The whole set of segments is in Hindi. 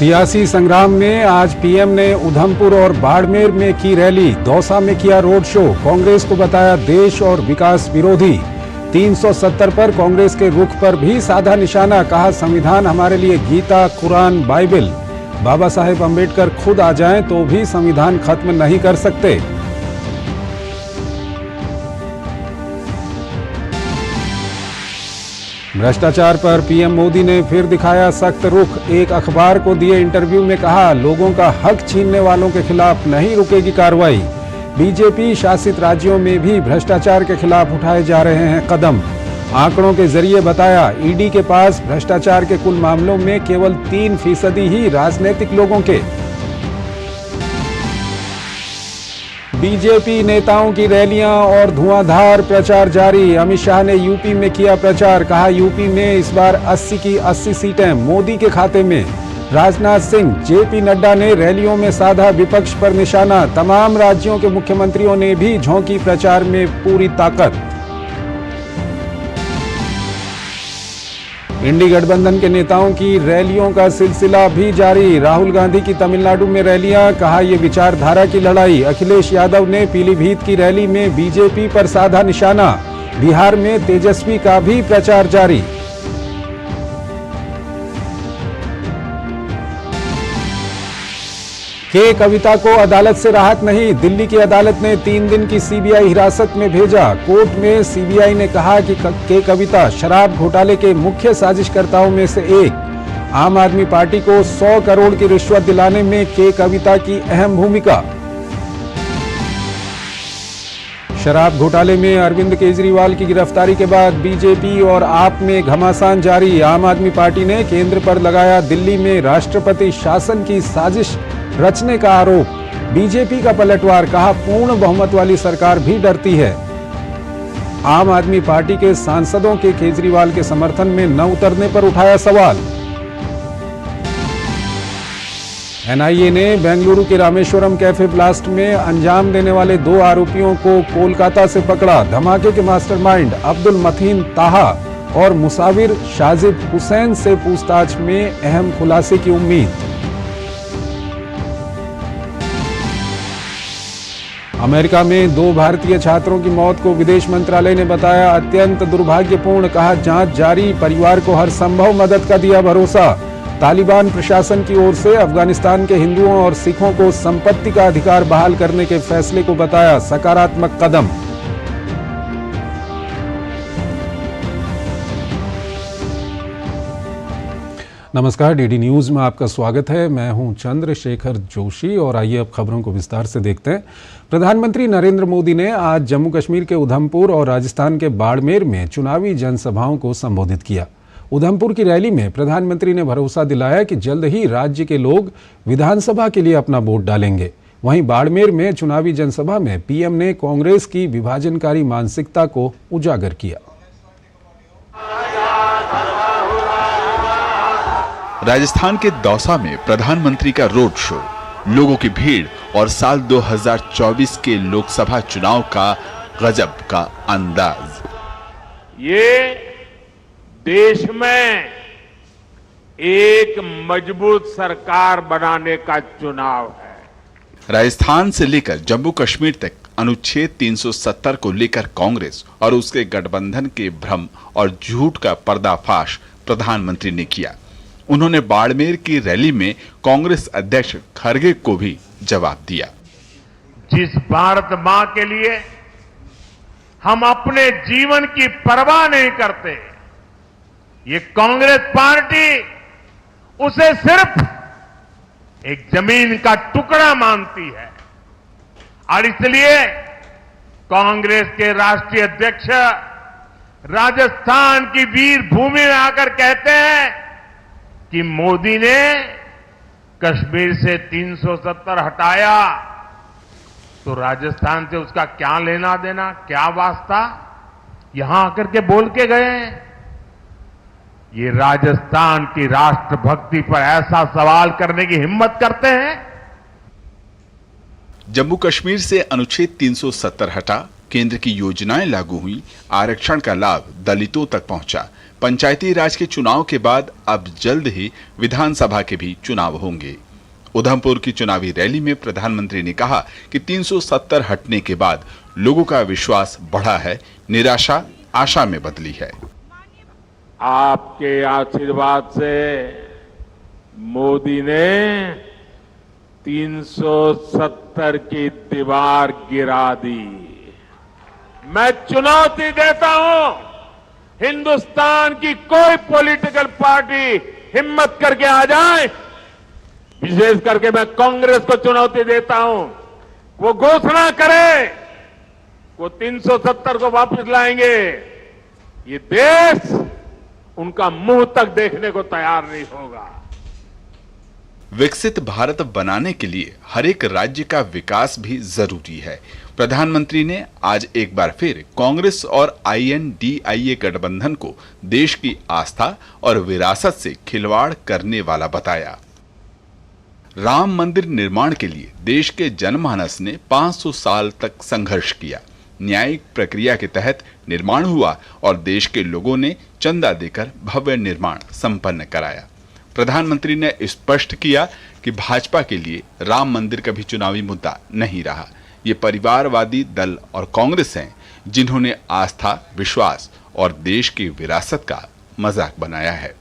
सियासी संग्राम में आज पीएम ने उधमपुर और बाड़मेर में की रैली, दौसा में किया रोड शो, कांग्रेस को बताया देश और विकास विरोधी। 370 पर कांग्रेस के रुख पर भी साधा निशाना, कहा संविधान हमारे लिए गीता, कुरान, बाइबल। बाबा साहेब अंबेडकर खुद आ जाएं तो भी संविधान खत्म नहीं कर सकते। भ्रष्टाचार पर पीएम मोदी ने फिर दिखाया सख्त रुख। एक अखबार को दिए इंटरव्यू में कहा, लोगों का हक छीनने वालों के खिलाफ नहीं रुकेगी कार्रवाई। बीजेपी शासित राज्यों में भी भ्रष्टाचार के खिलाफ उठाए जा रहे हैं कदम। आंकड़ों के जरिए बताया, ईडी के पास भ्रष्टाचार के कुल मामलों में केवल 3% ही राजनीतिक लोगों के। बीजेपी नेताओं की रैलियां और धुआंधार प्रचार जारी। अमित शाह ने यूपी में किया प्रचार, कहा यूपी में इस बार 80 की 80 सीटें मोदी के खाते में। राजनाथ सिंह, जेपी नड्डा ने रैलियों में साधा विपक्ष पर निशाना। तमाम राज्यों के मुख्यमंत्रियों ने भी झोंकी प्रचार में पूरी ताकत। इंडी गठबंधन के नेताओं की रैलियों का सिलसिला भी जारी। राहुल गांधी की तमिलनाडु में रैलियां, कहा यह विचारधारा की लड़ाई। अखिलेश यादव ने पीलीभीत की रैली में बीजेपी पर साधा निशाना। बिहार में तेजस्वी का भी प्रचार जारी। के कविता को अदालत से राहत नहीं, दिल्ली की अदालत ने 3 दिन की सीबीआई हिरासत में भेजा। कोर्ट में सीबीआई ने कहा कि के कविता शराब घोटाले के मुख्य साजिशकर्ताओं में से एक। आम आदमी पार्टी को 100 करोड़ की रिश्वत दिलाने में के कविता की अहम भूमिका। शराब घोटाले में अरविंद केजरीवाल की गिरफ्तारी के बाद बीजेपी और आप में घमासान जारी। आम आदमी पार्टी ने केंद्र पर लगाया दिल्ली में राष्ट्रपति शासन की साजिश रचने का आरोप। बीजेपी का पलटवार, कहा पूर्ण बहुमत वाली सरकार भी डरती है। आम आदमी पार्टी के सांसदों के केजरीवाल के समर्थन में न उतरने पर उठाया सवाल। एनआईए ने बेंगलुरु के रामेश्वरम कैफे ब्लास्ट में अंजाम देने वाले 2 आरोपियों को कोलकाता से पकड़ा। धमाके के मास्टरमाइंड अब्दुल मतीन ताहा और मुसाविर शाजिब हुसैन से पूछताछ में अहम खुलासे की उम्मीद। अमेरिका में 2 भारतीय छात्रों की मौत को विदेश मंत्रालय ने बताया अत्यंत दुर्भाग्यपूर्ण, कहा जांच जारी। परिवार को हर संभव मदद का दिया भरोसा। तालिबान प्रशासन की ओर से अफगानिस्तान के हिंदुओं और सिखों को संपत्ति का अधिकार बहाल करने के फैसले को बताया सकारात्मक कदम। नमस्कार, डीडी न्यूज में आपका स्वागत है। मैं हूं चंद्रशेखर जोशी और आइए अब खबरों को विस्तार से देखते हैं। प्रधानमंत्री नरेंद्र मोदी ने आज जम्मू कश्मीर के उधमपुर और राजस्थान के बाड़मेर में चुनावी जनसभाओं को संबोधित किया। उधमपुर की रैली में प्रधानमंत्री ने भरोसा दिलाया कि जल्द ही राज्य के लोग विधानसभा के लिए अपना वोट डालेंगे। वहीं बाड़मेर में चुनावी जनसभा में पीएम ने कांग्रेस की विभाजनकारी मानसिकता को उजागर किया। राजस्थान के दौसा में प्रधानमंत्री का रोड शो, लोगों की भीड़ और साल 2024 के लोकसभा चुनाव का गजब का अंदाज। ये देश में एक मजबूत सरकार बनाने का चुनाव है। राजस्थान से लेकर जम्मू कश्मीर तक अनुच्छेद 370 को लेकर कांग्रेस और उसके गठबंधन के भ्रम और झूठ का पर्दाफाश प्रधानमंत्री ने किया। उन्होंने बाड़मेर की रैली में कांग्रेस अध्यक्ष खड़गे को भी जवाब दिया। जिस भारत मां के लिए हम अपने जीवन की परवाह नहीं करते, ये कांग्रेस पार्टी उसे सिर्फ एक जमीन का टुकड़ा मानती है। और इसलिए कांग्रेस के राष्ट्रीय अध्यक्ष राजस्थान की वीर भूमि में आकर कहते हैं कि मोदी ने कश्मीर से 370 हटाया तो राजस्थान से उसका क्या लेना देना, क्या वास्ता, यहां आकर के बोल के गए। ये राजस्थान की राष्ट्रभक्ति पर ऐसा सवाल करने की हिम्मत करते हैं। जम्मू कश्मीर से अनुच्छेद 370 हटा, केंद्र की योजनाएं लागू हुई, आरक्षण का लाभ दलितों तक पहुंचा, पंचायती राज के चुनाव के बाद अब जल्द ही विधानसभा के भी चुनाव होंगे। उधमपुर की चुनावी रैली में प्रधानमंत्री ने कहा कि 370 हटने के बाद लोगों का विश्वास बढ़ा है, निराशा आशा में बदली है। आपके आशीर्वाद से मोदी ने 370 की दीवार गिरा दी। मैं चुनौती देता हूं, हिंदुस्तान की कोई पॉलिटिकल पार्टी हिम्मत करके आ जाए, विशेष करके मैं कांग्रेस को चुनौती देता हूं, वो घोषणा करे वो 370 को वापस लाएंगे, ये देश उनका मुंह तक देखने को तैयार नहीं होगा। विकसित भारत बनाने के लिए हर एक राज्य का विकास भी जरूरी है। प्रधानमंत्री ने आज एक बार फिर कांग्रेस और INDIA गठबंधन को देश की आस्था और विरासत से खिलवाड़ करने वाला बताया। राम मंदिर निर्माण के लिए देश के जनमानस ने 500 साल तक संघर्ष किया। न्यायिक प्रक्रिया के तहत निर्माण हुआ और देश के लोगों ने चंदा देकर भव्य निर्माण संपन्न कराया। प्रधानमंत्री ने स्पष्ट किया कि भाजपा के लिए राम मंदिर कभी चुनावी मुद्दा नहीं रहा। ये परिवारवादी दल और कांग्रेस हैं जिन्होंने आस्था, विश्वास और देश की विरासत का मजाक बनाया है।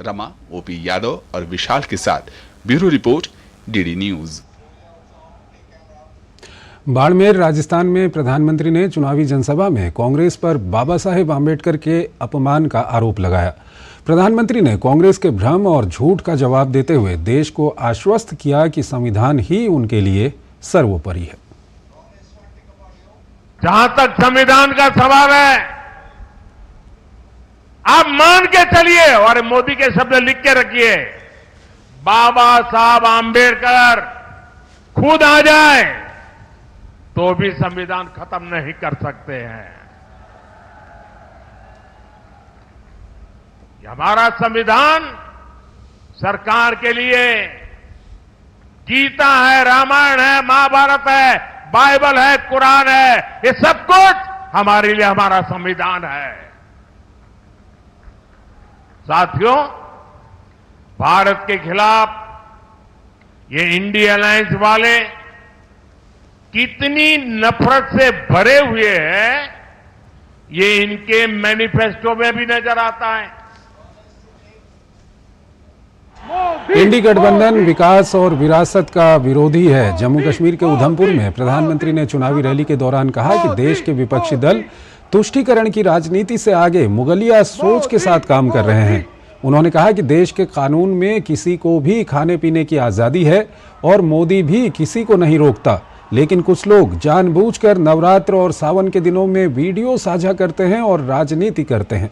रमा, OP यादव और विशाल के साथ bureau report, DD news. Barmer, Rajasthan में प्रधानमंत्री ने चुनावी जनसभा में कांग्रेस पर बाबा साहेब आम्बेडकर के अपमान का आरोप लगाया। प्रधानमंत्री ने कांग्रेस के भ्रम और झूठ का जवाब देते हुए देश को आश्वस्त किया कि संविधान ही उनके लिए सर्वोपरि है। जहां तक संविधान का सवाल है, आप मान के चलिए और मोदी के शब्द लिख के रखिए, बाबा साहब आम्बेडकर खुद आ जाए तो भी संविधान खत्म नहीं कर सकते हैं। ये हमारा संविधान सरकार के लिए गीता है, रामायण है, महाभारत है, बाइबल है, कुरान है, ये सब कुछ हमारे लिए हमारा संविधान है। साथियों, भारत के खिलाफ ये इंडिया अलायंस वाले कितनी नफरत से भरे हुए हैं, ये इनके मैनिफेस्टो में भी नजर आता है। इंडी गठबंधन विकास और विरासत का विरोधी है। जम्मू कश्मीर के उधमपुर में प्रधानमंत्री ने चुनावी रैली के दौरान कहा कि देश के विपक्षी दल तुष्टीकरण की राजनीति से आगे मुगलिया सोच के साथ काम कर रहे हैं। उन्होंने कहा कि देश के कानून में किसी को भी खाने पीने की आजादी है और मोदी भी किसी को नहीं रोकता, लेकिन कुछ लोग जानबूझकर नवरात्र और सावन के दिनों में वीडियो साझा करते हैं और राजनीति करते हैं।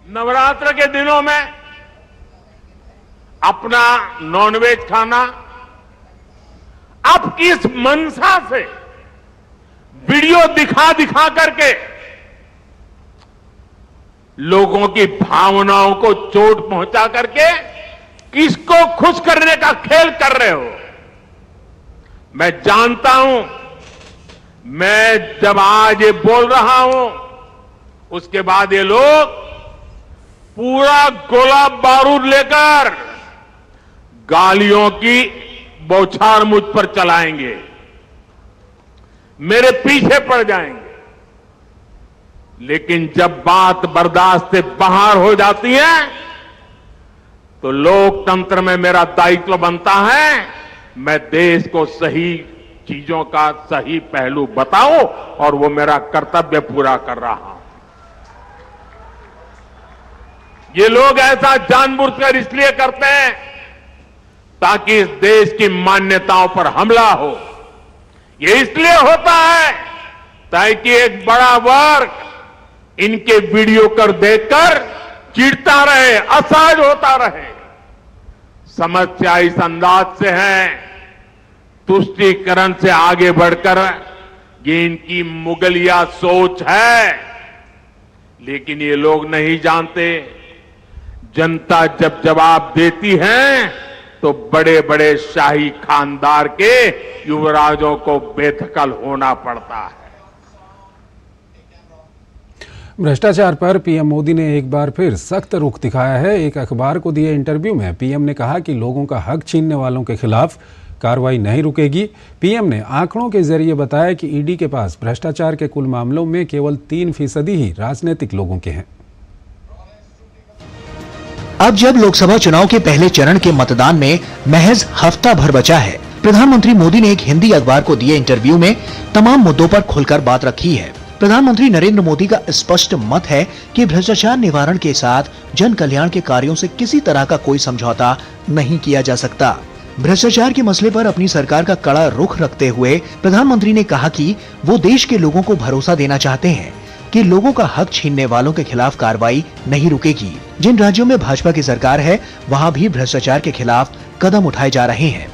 नवरात्र के दिनों में अपना नॉनवेज खाना, अब किस मनसा से वीडियो दिखा दिखा करके लोगों की भावनाओं को चोट पहुंचा करके किसको खुश करने का खेल कर रहे हो। मैं जानता हूं, मैं जब आज ये बोल रहा हूं, उसके बाद ये लोग पूरा गोला बारूद लेकर गालियों की बौछार मुझ पर चलाएंगे, मेरे पीछे पड़ जाएंगे। लेकिन जब बात बर्दाश्त से बाहर हो जाती है तो लोकतंत्र में मेरा दायित्व बनता है, मैं देश को सही चीजों का सही पहलू बताऊं और वो मेरा कर्तव्य पूरा कर रहा हूं। ये लोग ऐसा जानबूझकर इसलिए करते हैं ताकि इस देश की मान्यताओं पर हमला हो। ये इसलिए होता है ताकि एक बड़ा वर्ग इनके वीडियो कर देखकर चिढ़ता रहे, असहज होता रहे। समस्या इस अंदाज से है, तुष्टीकरण से आगे बढ़कर ये इनकी मुगलिया सोच है। लेकिन ये लोग नहीं जानते, जनता जब जवाब देती है तो बड़े बड़े शाही खानदार के युवराजों को बेदखल होना पड़ता है। भ्रष्टाचार पर पीएम मोदी ने एक बार फिर सख्त रुख दिखाया है। एक अखबार को दिए इंटरव्यू में पीएम ने कहा कि लोगों का हक छीनने वालों के खिलाफ कार्रवाई नहीं रुकेगी। पीएम ने आंकड़ों के जरिए बताया कि ईडी के पास भ्रष्टाचार के कुल मामलों में केवल 3% ही राजनीतिक लोगों के हैं। अब जब लोकसभा चुनाव के पहले चरण के मतदान में महज हफ्ता भर बचा है, प्रधानमंत्री मोदी ने एक हिंदी अखबार को दिए इंटरव्यू में तमाम मुद्दों पर खुलकर बात रखी है। प्रधानमंत्री नरेंद्र मोदी का स्पष्ट मत है कि भ्रष्टाचार निवारण के साथ जन कल्याण के कार्यों से किसी तरह का कोई समझौता नहीं किया जा सकता। भ्रष्टाचार के मसले पर अपनी सरकार का कड़ा रुख रखते हुए प्रधानमंत्री ने कहा कि वो देश के लोगों को भरोसा देना चाहते हैं कि लोगों का हक छीनने वालों के खिलाफ कार्रवाई नहीं रुकेगी। जिन राज्यों में भाजपा की सरकार है, वहां भी भ्रष्टाचार के खिलाफ कदम उठाए जा रहे हैं।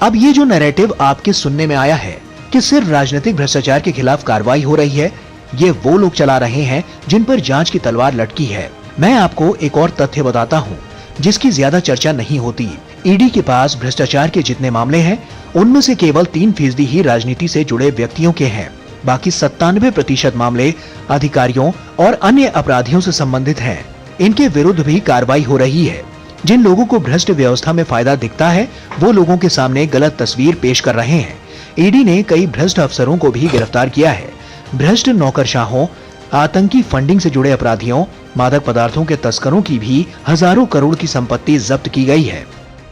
अब ये जो नैरेटिव आपके सुनने में आया है कि सिर्फ राजनीतिक भ्रष्टाचार के खिलाफ कार्रवाई हो रही है, ये वो लोग चला रहे हैं जिन पर जांच की तलवार लटकी है। मैं आपको एक और तथ्य बताता हूँ जिसकी ज्यादा चर्चा नहीं होती। ईडी के पास भ्रष्टाचार के जितने मामले हैं, उनमें से केवल 3% ही राजनीति से जुड़े व्यक्तियों के हैं। बाकी 97% मामले अधिकारियों और अन्य अपराधियों से संबंधित हैं। इनके विरुद्ध भी कार्रवाई हो रही है। जिन लोगों को भ्रष्ट व्यवस्था में फायदा दिखता है, वो लोगों के सामने गलत तस्वीर पेश कर रहे हैं। ईडी ने कई भ्रष्ट अफसरों को भी गिरफ्तार किया है। भ्रष्ट नौकरशाहों, आतंकी फंडिंग से जुड़े अपराधियों, मादक पदार्थों के तस्करों की भी हजारों करोड़ की संपत्ति जब्त की गई है।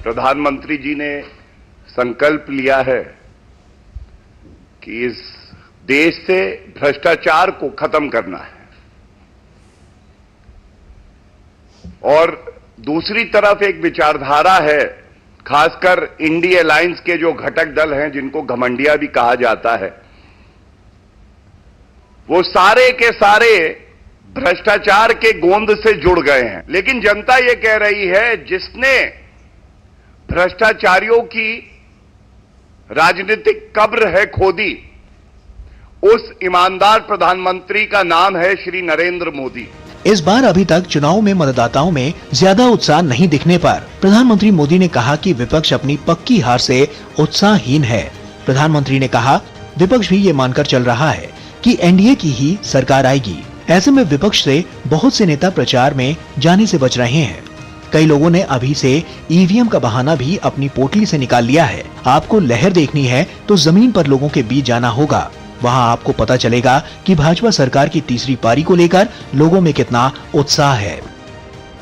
प्रधानमंत्री जी ने संकल्प लिया है कि इस देश से भ्रष्टाचार को खत्म करना है, और दूसरी तरफ एक विचारधारा है, खासकर इंडी अलायंस के जो घटक दल हैं, जिनको घमंडिया भी कहा जाता है, वो सारे के सारे भ्रष्टाचार के गोंद से जुड़ गए हैं। लेकिन जनता ये कह रही है, जिसने भ्रष्टाचारियों की राजनीतिक कब्र है खोदी, उस ईमानदार प्रधानमंत्री का नाम है श्री नरेंद्र मोदी। इस बार अभी तक चुनाव में मतदाताओं में ज्यादा उत्साह नहीं दिखने पर प्रधानमंत्री मोदी ने कहा कि विपक्ष अपनी पक्की हार से उत्साहहीन है। प्रधानमंत्री ने कहा, विपक्ष भी ये मानकर चल रहा है कि एनडीए की ही सरकार आएगी। ऐसे में विपक्ष से बहुत से नेता प्रचार में जाने से बच रहे हैं। कई लोगों ने अभी से ईवीएम का बहाना भी अपनी पोटली से निकाल लिया है। आपको लहर देखनी है तो जमीन पर लोगों के बीच जाना होगा। वहां आपको पता चलेगा कि भाजपा सरकार की तीसरी पारी को लेकर लोगों में कितना उत्साह है।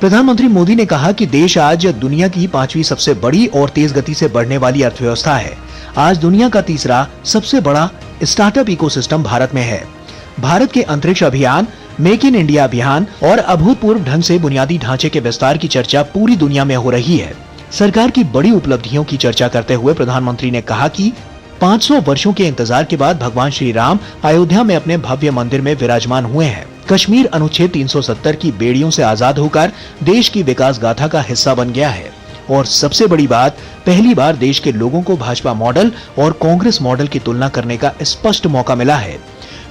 प्रधानमंत्री मोदी ने कहा कि देश आज दुनिया की 5वीं सबसे बड़ी और तेज गति से बढ़ने वाली अर्थव्यवस्था है। आज दुनिया का तीसरा सबसे बड़ा स्टार्टअप इकोसिस्टम भारत में है। भारत के अंतरिक्ष अभियान, मेक इन इंडिया अभियान और अभूतपूर्व ढंग से बुनियादी ढांचे के विस्तार की चर्चा पूरी दुनिया में हो रही है। सरकार की बड़ी उपलब्धियों की चर्चा करते हुए प्रधानमंत्री ने कहा कि 500 वर्षों के इंतजार के बाद भगवान श्री राम अयोध्या में अपने भव्य मंदिर में विराजमान हुए हैं। कश्मीर अनुच्छेद 370 की बेड़ियों से आजाद होकर देश की विकास गाथा का हिस्सा बन गया है। और सबसे बड़ी बात, पहली बार देश के लोगों को भाजपा मॉडल और कांग्रेस मॉडल की तुलना करने का स्पष्ट मौका मिला है।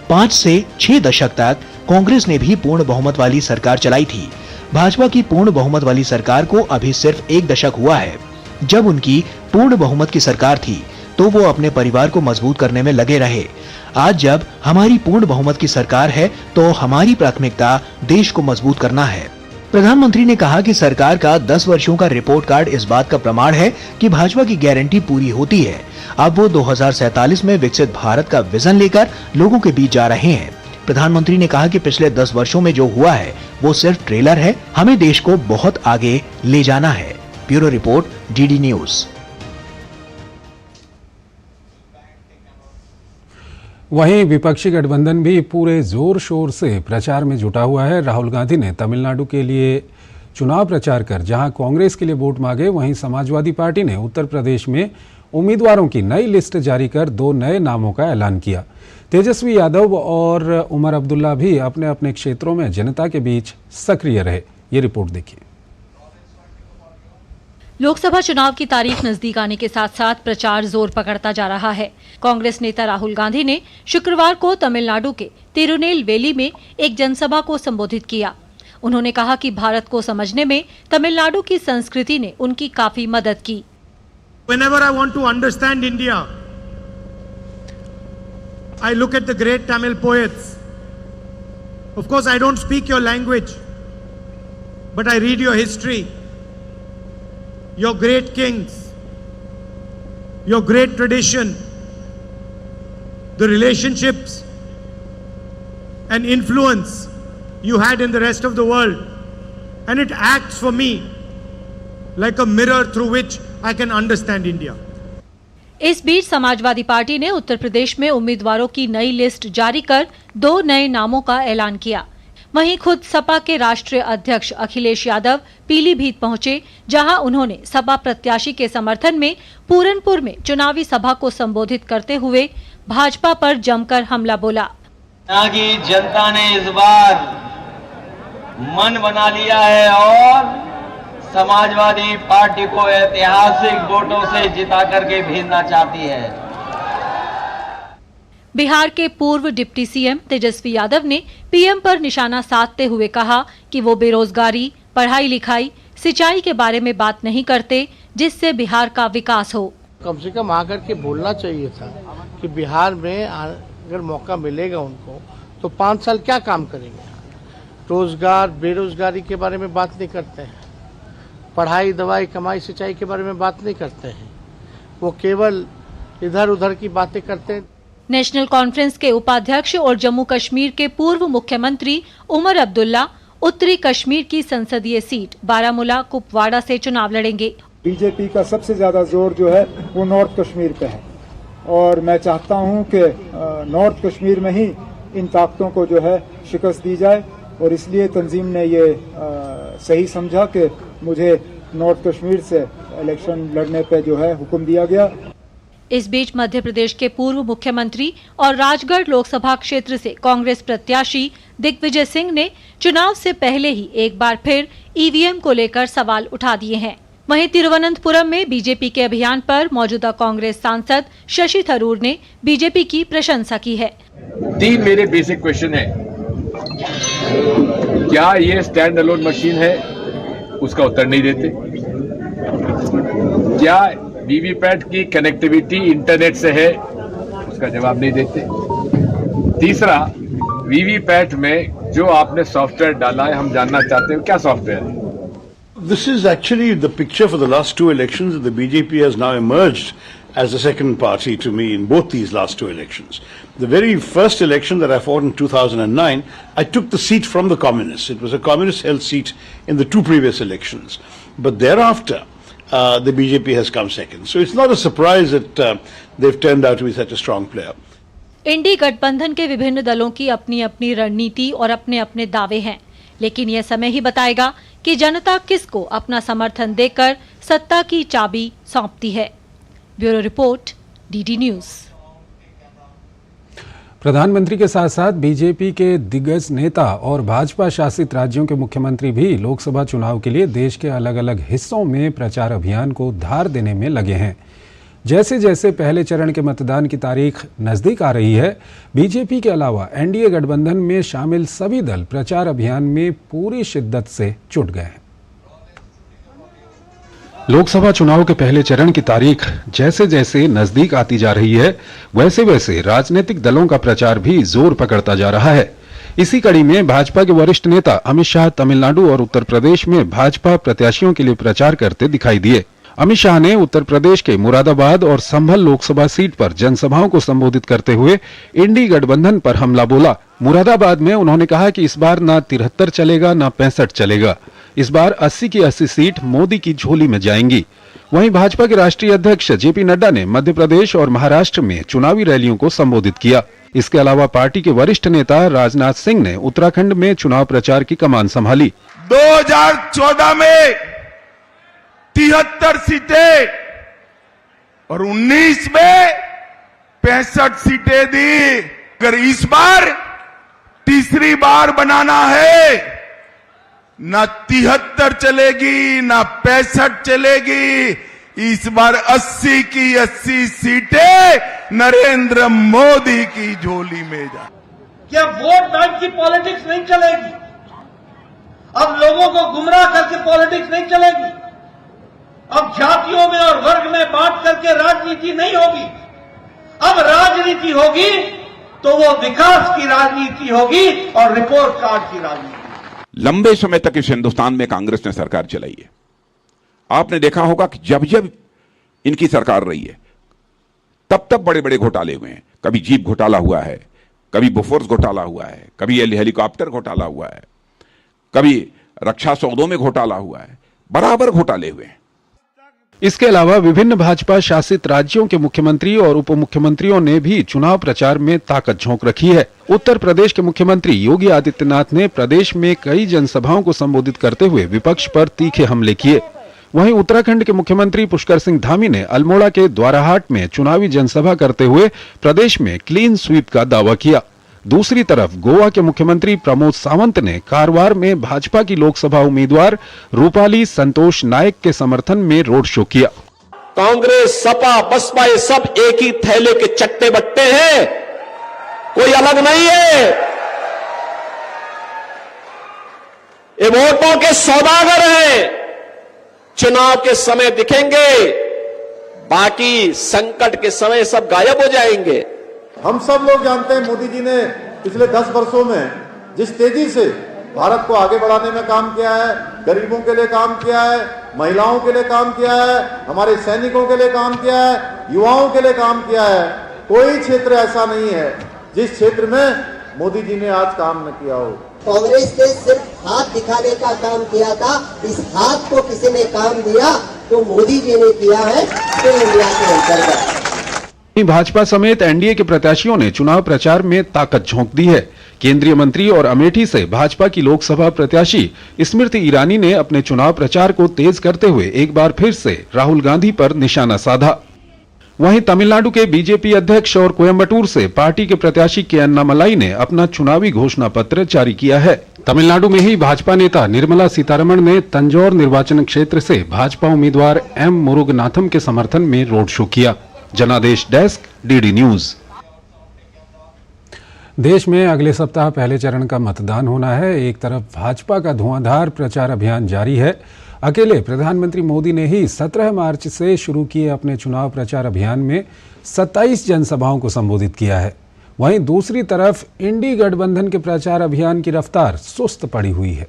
5 से 6 दशक तक कांग्रेस ने भी पूर्ण बहुमत वाली सरकार चलाई थी। भाजपा की पूर्ण बहुमत वाली सरकार को अभी सिर्फ 1 दशक हुआ है। जब उनकी पूर्ण बहुमत की सरकार थी तो वो अपने परिवार को मजबूत करने में लगे रहे। आज जब हमारी पूर्ण बहुमत की सरकार है तो हमारी प्राथमिकता देश को मजबूत करना है। प्रधानमंत्री ने कहा कि सरकार का 10 वर्षों का रिपोर्ट कार्ड इस बात का प्रमाण है कि भाजपा की गारंटी पूरी होती है। अब वो 2047 में विकसित भारत का विजन लेकर लोगों के बीच जा रहे हैं। प्रधानमंत्री ने कहा कि पिछले 10 वर्षों में जो हुआ है वो सिर्फ ट्रेलर है, हमें देश को बहुत आगे ले जाना है। Bureau report, DD news. वहीं विपक्षी गठबंधन भी पूरे जोर शोर से प्रचार में जुटा हुआ है। राहुल गांधी ने तमिलनाडु के लिए चुनाव प्रचार कर जहां कांग्रेस के लिए वोट मांगे, वहीं समाजवादी पार्टी ने उत्तर प्रदेश में उम्मीदवारों की नई लिस्ट जारी कर 2 नए नामों का ऐलान किया। तेजस्वी यादव और उमर अब्दुल्ला भी अपने अपने क्षेत्रों में जनता के बीच सक्रिय रहे। ये रिपोर्ट देखिए। लोकसभा चुनाव की तारीख नजदीक आने के साथ साथ प्रचार जोर पकड़ता जा रहा है। कांग्रेस नेता राहुल गांधी ने शुक्रवार को तमिलनाडु के तिरुनेलवेली में एक जनसभा को संबोधित किया। उन्होंने कहा कि भारत को समझने में तमिलनाडु की संस्कृति ने उनकी काफी मदद की। Whenever I want to understand India, I look at the great Tamil poets. Of course, I don't speak your language, but I read your history, your great kings, your great tradition, the relationships and influence you had in the rest of the world, and it acts for me like a mirror through which I can understand India. इस बीच समाजवादी पार्टी ने उत्तर प्रदेश में उम्मीदवारों की नई लिस्ट जारी कर 2 नए नामों का ऐलान किया। वहीं खुद सपा के राष्ट्रीय अध्यक्ष अखिलेश यादव पीलीभीत पहुंचे, जहां उन्होंने सपा प्रत्याशी के समर्थन में पूरनपुर में चुनावी सभा को संबोधित करते हुए भाजपा पर जमकर हमला बोला। यहाँ की जनता ने इस बार मन बना लिया है और समाजवादी पार्टी को ऐतिहासिक वोटों से जिता करके भेजना चाहती है। बिहार के पूर्व डिप्टी सीएम तेजस्वी यादव ने पीएम पर निशाना साधते हुए कहा कि वो बेरोजगारी, पढ़ाई लिखाई, सिंचाई के बारे में बात नहीं करते, जिससे बिहार का विकास हो। कम से कम आकर के बोलना चाहिए था कि बिहार में अगर मौका मिलेगा उनको तो 5 साल क्या काम करेंगे। रोजगार, बेरोजगारी के बारे में बात नहीं करते हैं, पढ़ाई, दवाई, कमाई, सिंचाई के बारे में बात नहीं करते हैं, वो केवल इधर उधर की बातें करते हैं। नेशनल कॉन्फ्रेंस के उपाध्यक्ष और जम्मू कश्मीर के पूर्व मुख्यमंत्री उमर अब्दुल्ला उत्तरी कश्मीर की संसदीय सीट बारामूला कुपवाड़ा से चुनाव लड़ेंगे। बीजेपी का सबसे ज्यादा जोर जो है वो नॉर्थ कश्मीर पे है और मैं चाहता हूं कि नॉर्थ कश्मीर में ही इन ताकतों को जो है शिकस्त दी जाए और इसलिए तंजीम ने ये सही समझा कि मुझे नॉर्थ कश्मीर से इलेक्शन लड़ने पे जो है हुक्म दिया गया। इस बीच मध्य प्रदेश के पूर्व मुख्यमंत्री और राजगढ़ लोकसभा क्षेत्र से कांग्रेस प्रत्याशी दिग्विजय सिंह ने चुनाव से पहले ही एक बार फिर ईवीएम को लेकर सवाल उठा दिए हैं। वहीं तिरुवनंतपुरम में बीजेपी के अभियान पर मौजूदा कांग्रेस सांसद शशि थरूर ने बीजेपी की प्रशंसा की है। 3 मेरे बेसिक क्वेश्चन है। क्या ये स्टैंड अलोन मशीन है? उसका उत्तर नहीं देते। क्या वीवीपैट की कनेक्टिविटी इंटरनेट से है? उसका जवाब नहीं देते। तीसरा, वीवीपैट में जो आपने सॉफ्टवेयर डाला है, हम जानना चाहते हैं क्या सॉफ्टवेयर है। This is actually the picture for the last 2 elections. The BJP has now emerged as the second party to me in both these last 2 elections. The very first election that I fought in 2009, I took the seat from the communists. It was a communist-held seat in the 2 previous elections. But thereafter, the BJP has come second. So it's not a surprise that they've turned out to be such a strong player. इंडी गठबंधन के विभिन्न दलों की अपनी अपनी रणनीति और अपने अपने दावे हैं, लेकिन यह समय ही बताएगा कि जनता किसको अपना समर्थन देकर सत्ता की चाबी सौंपती है। Bureau report, DD news. प्रधानमंत्री के साथ साथ बीजेपी के दिग्गज नेता और भाजपा शासित राज्यों के मुख्यमंत्री भी लोकसभा चुनाव के लिए देश के अलग अलग हिस्सों में प्रचार अभियान को धार देने में लगे हैं। जैसे जैसे पहले चरण के मतदान की तारीख नजदीक आ रही है, बीजेपी के अलावा एनडीए गठबंधन में शामिल सभी दल प्रचार अभियान में पूरी शिद्दत से जुट गए हैं। लोकसभा चुनाव के पहले चरण की तारीख जैसे जैसे नजदीक आती जा रही है, वैसे वैसे राजनीतिक दलों का प्रचार भी जोर पकड़ता जा रहा है। इसी कड़ी में भाजपा के वरिष्ठ नेता अमित शाह तमिलनाडु और उत्तर प्रदेश में भाजपा प्रत्याशियों के लिए प्रचार करते दिखाई दिए। अमित शाह ने उत्तर प्रदेश के मुरादाबाद और संभल लोकसभा सीट पर जनसभाओं को संबोधित करते हुए इंडी गठबंधन पर हमला बोला। मुरादाबाद में उन्होंने कहा कि इस बार ना 73 चलेगा ना 65 चलेगा, इस बार 80 की 80 सीट मोदी की झोली में जाएंगी। वहीं भाजपा के राष्ट्रीय अध्यक्ष जेपी नड्डा ने मध्य प्रदेश और महाराष्ट्र में चुनावी रैलियों को संबोधित किया। इसके अलावा पार्टी के वरिष्ठ नेता राजनाथ सिंह ने उत्तराखंड में चुनाव प्रचार की कमान संभाली। 2014 में 73 सीटें और 19 में 65 सीटें दी। अगर इस बार तीसरी बार बनाना है, ना 73 चलेगी ना 65 चलेगी, इस बार 80 की 80 सीटें नरेंद्र मोदी की झोली में जा। क्या वोट बैंक की पॉलिटिक्स नहीं चलेगी? को गुमराह करके पॉलिटिक्स नहीं चलेगी। अब जातियों में और वर्ग में बांट करके राजनीति नहीं होगी। अब राजनीति होगी तो वो विकास की राजनीति होगी और रिपोर्ट कार्ड की राजनीति। लंबे समय तक इस हिंदुस्तान में कांग्रेस ने सरकार चलाई है। आपने देखा होगा कि जब जब इनकी सरकार रही है तब तब बड़े बड़े घोटाले हुए हैं। कभी जीप घोटाला हुआ है, कभी बोफोर्स घोटाला हुआ है, कभी हेलीकॉप्टर घोटाला हुआ है, कभी रक्षा सौदों में घोटाला हुआ है, बराबर घोटाले हुए हैं। इसके अलावा विभिन्न भाजपा शासित राज्यों के मुख्यमंत्री और उप मुख्यमंत्रियों ने भी चुनाव प्रचार में ताकत झोंक रखी है। उत्तर प्रदेश के मुख्यमंत्री योगी आदित्यनाथ ने प्रदेश में कई जनसभाओं को संबोधित करते हुए विपक्ष पर तीखे हमले किए। वहीं उत्तराखंड के मुख्यमंत्री पुष्कर सिंह धामी ने अल्मोड़ा के द्वाराहाट में चुनावी जनसभा करते हुए प्रदेश में क्लीन स्वीप का दावा किया। दूसरी तरफ गोवा के मुख्यमंत्री प्रमोद सावंत ने कारवार में भाजपा की लोकसभा उम्मीदवार रूपाली संतोष नायक के समर्थन में रोड शो किया। कांग्रेस, सपा, बसपा ये सब एक ही थैले के चट्टे बट्टे हैं, कोई अलग नहीं है। ये वोटों के सौदागर हैं। चुनाव के समय दिखेंगे, बाकी संकट के समय सब गायब हो जाएंगे। हम सब लोग जानते हैं मोदी जी ने पिछले 10 वर्षों में जिस तेजी से भारत को आगे बढ़ाने में काम किया है, गरीबों के लिए काम किया है, महिलाओं के लिए काम किया है, हमारे सैनिकों के लिए काम किया है, युवाओं के लिए काम किया है। कोई क्षेत्र ऐसा नहीं है जिस क्षेत्र में मोदी जी ने आज काम न किया हो। कांग्रेस ने सिर्फ हाथ दिखाने का काम किया था, इस हाथ को किसी ने काम दिया तो मोदी जी ने किया है तो इंडिया के अंतर्गत। भाजपा समेत एनडीए के प्रत्याशियों ने चुनाव प्रचार में ताकत झोंक दी है। केंद्रीय मंत्री और अमेठी से भाजपा की लोकसभा प्रत्याशी स्मृति ईरानी ने अपने चुनाव प्रचार को तेज करते हुए एक बार फिर से राहुल गांधी पर निशाना साधा। वहीं तमिलनाडु के बीजेपी अध्यक्ष और कोयम्बटूर से पार्टी के प्रत्याशी के अन्नामलाई ने अपना चुनावी घोषणा पत्र जारी किया है। तमिलनाडु में ही भाजपा नेता निर्मला सीतारमण ने तंजौर निर्वाचन क्षेत्र से भाजपा उम्मीदवार एम मुरुगनाथम के समर्थन में रोड शो किया। जनादेश डेस्क, डीडी न्यूज। देश में अगले सप्ताह पहले चरण का मतदान होना है। एक तरफ भाजपा का धुआंधार प्रचार अभियान जारी है। अकेले प्रधानमंत्री मोदी ने ही 17 मार्च से शुरू किए अपने चुनाव प्रचार अभियान में 27 जनसभाओं को संबोधित किया है। वहीं दूसरी तरफ इंडी गठबंधन के प्रचार अभियान की रफ्तार सुस्त पड़ी हुई है।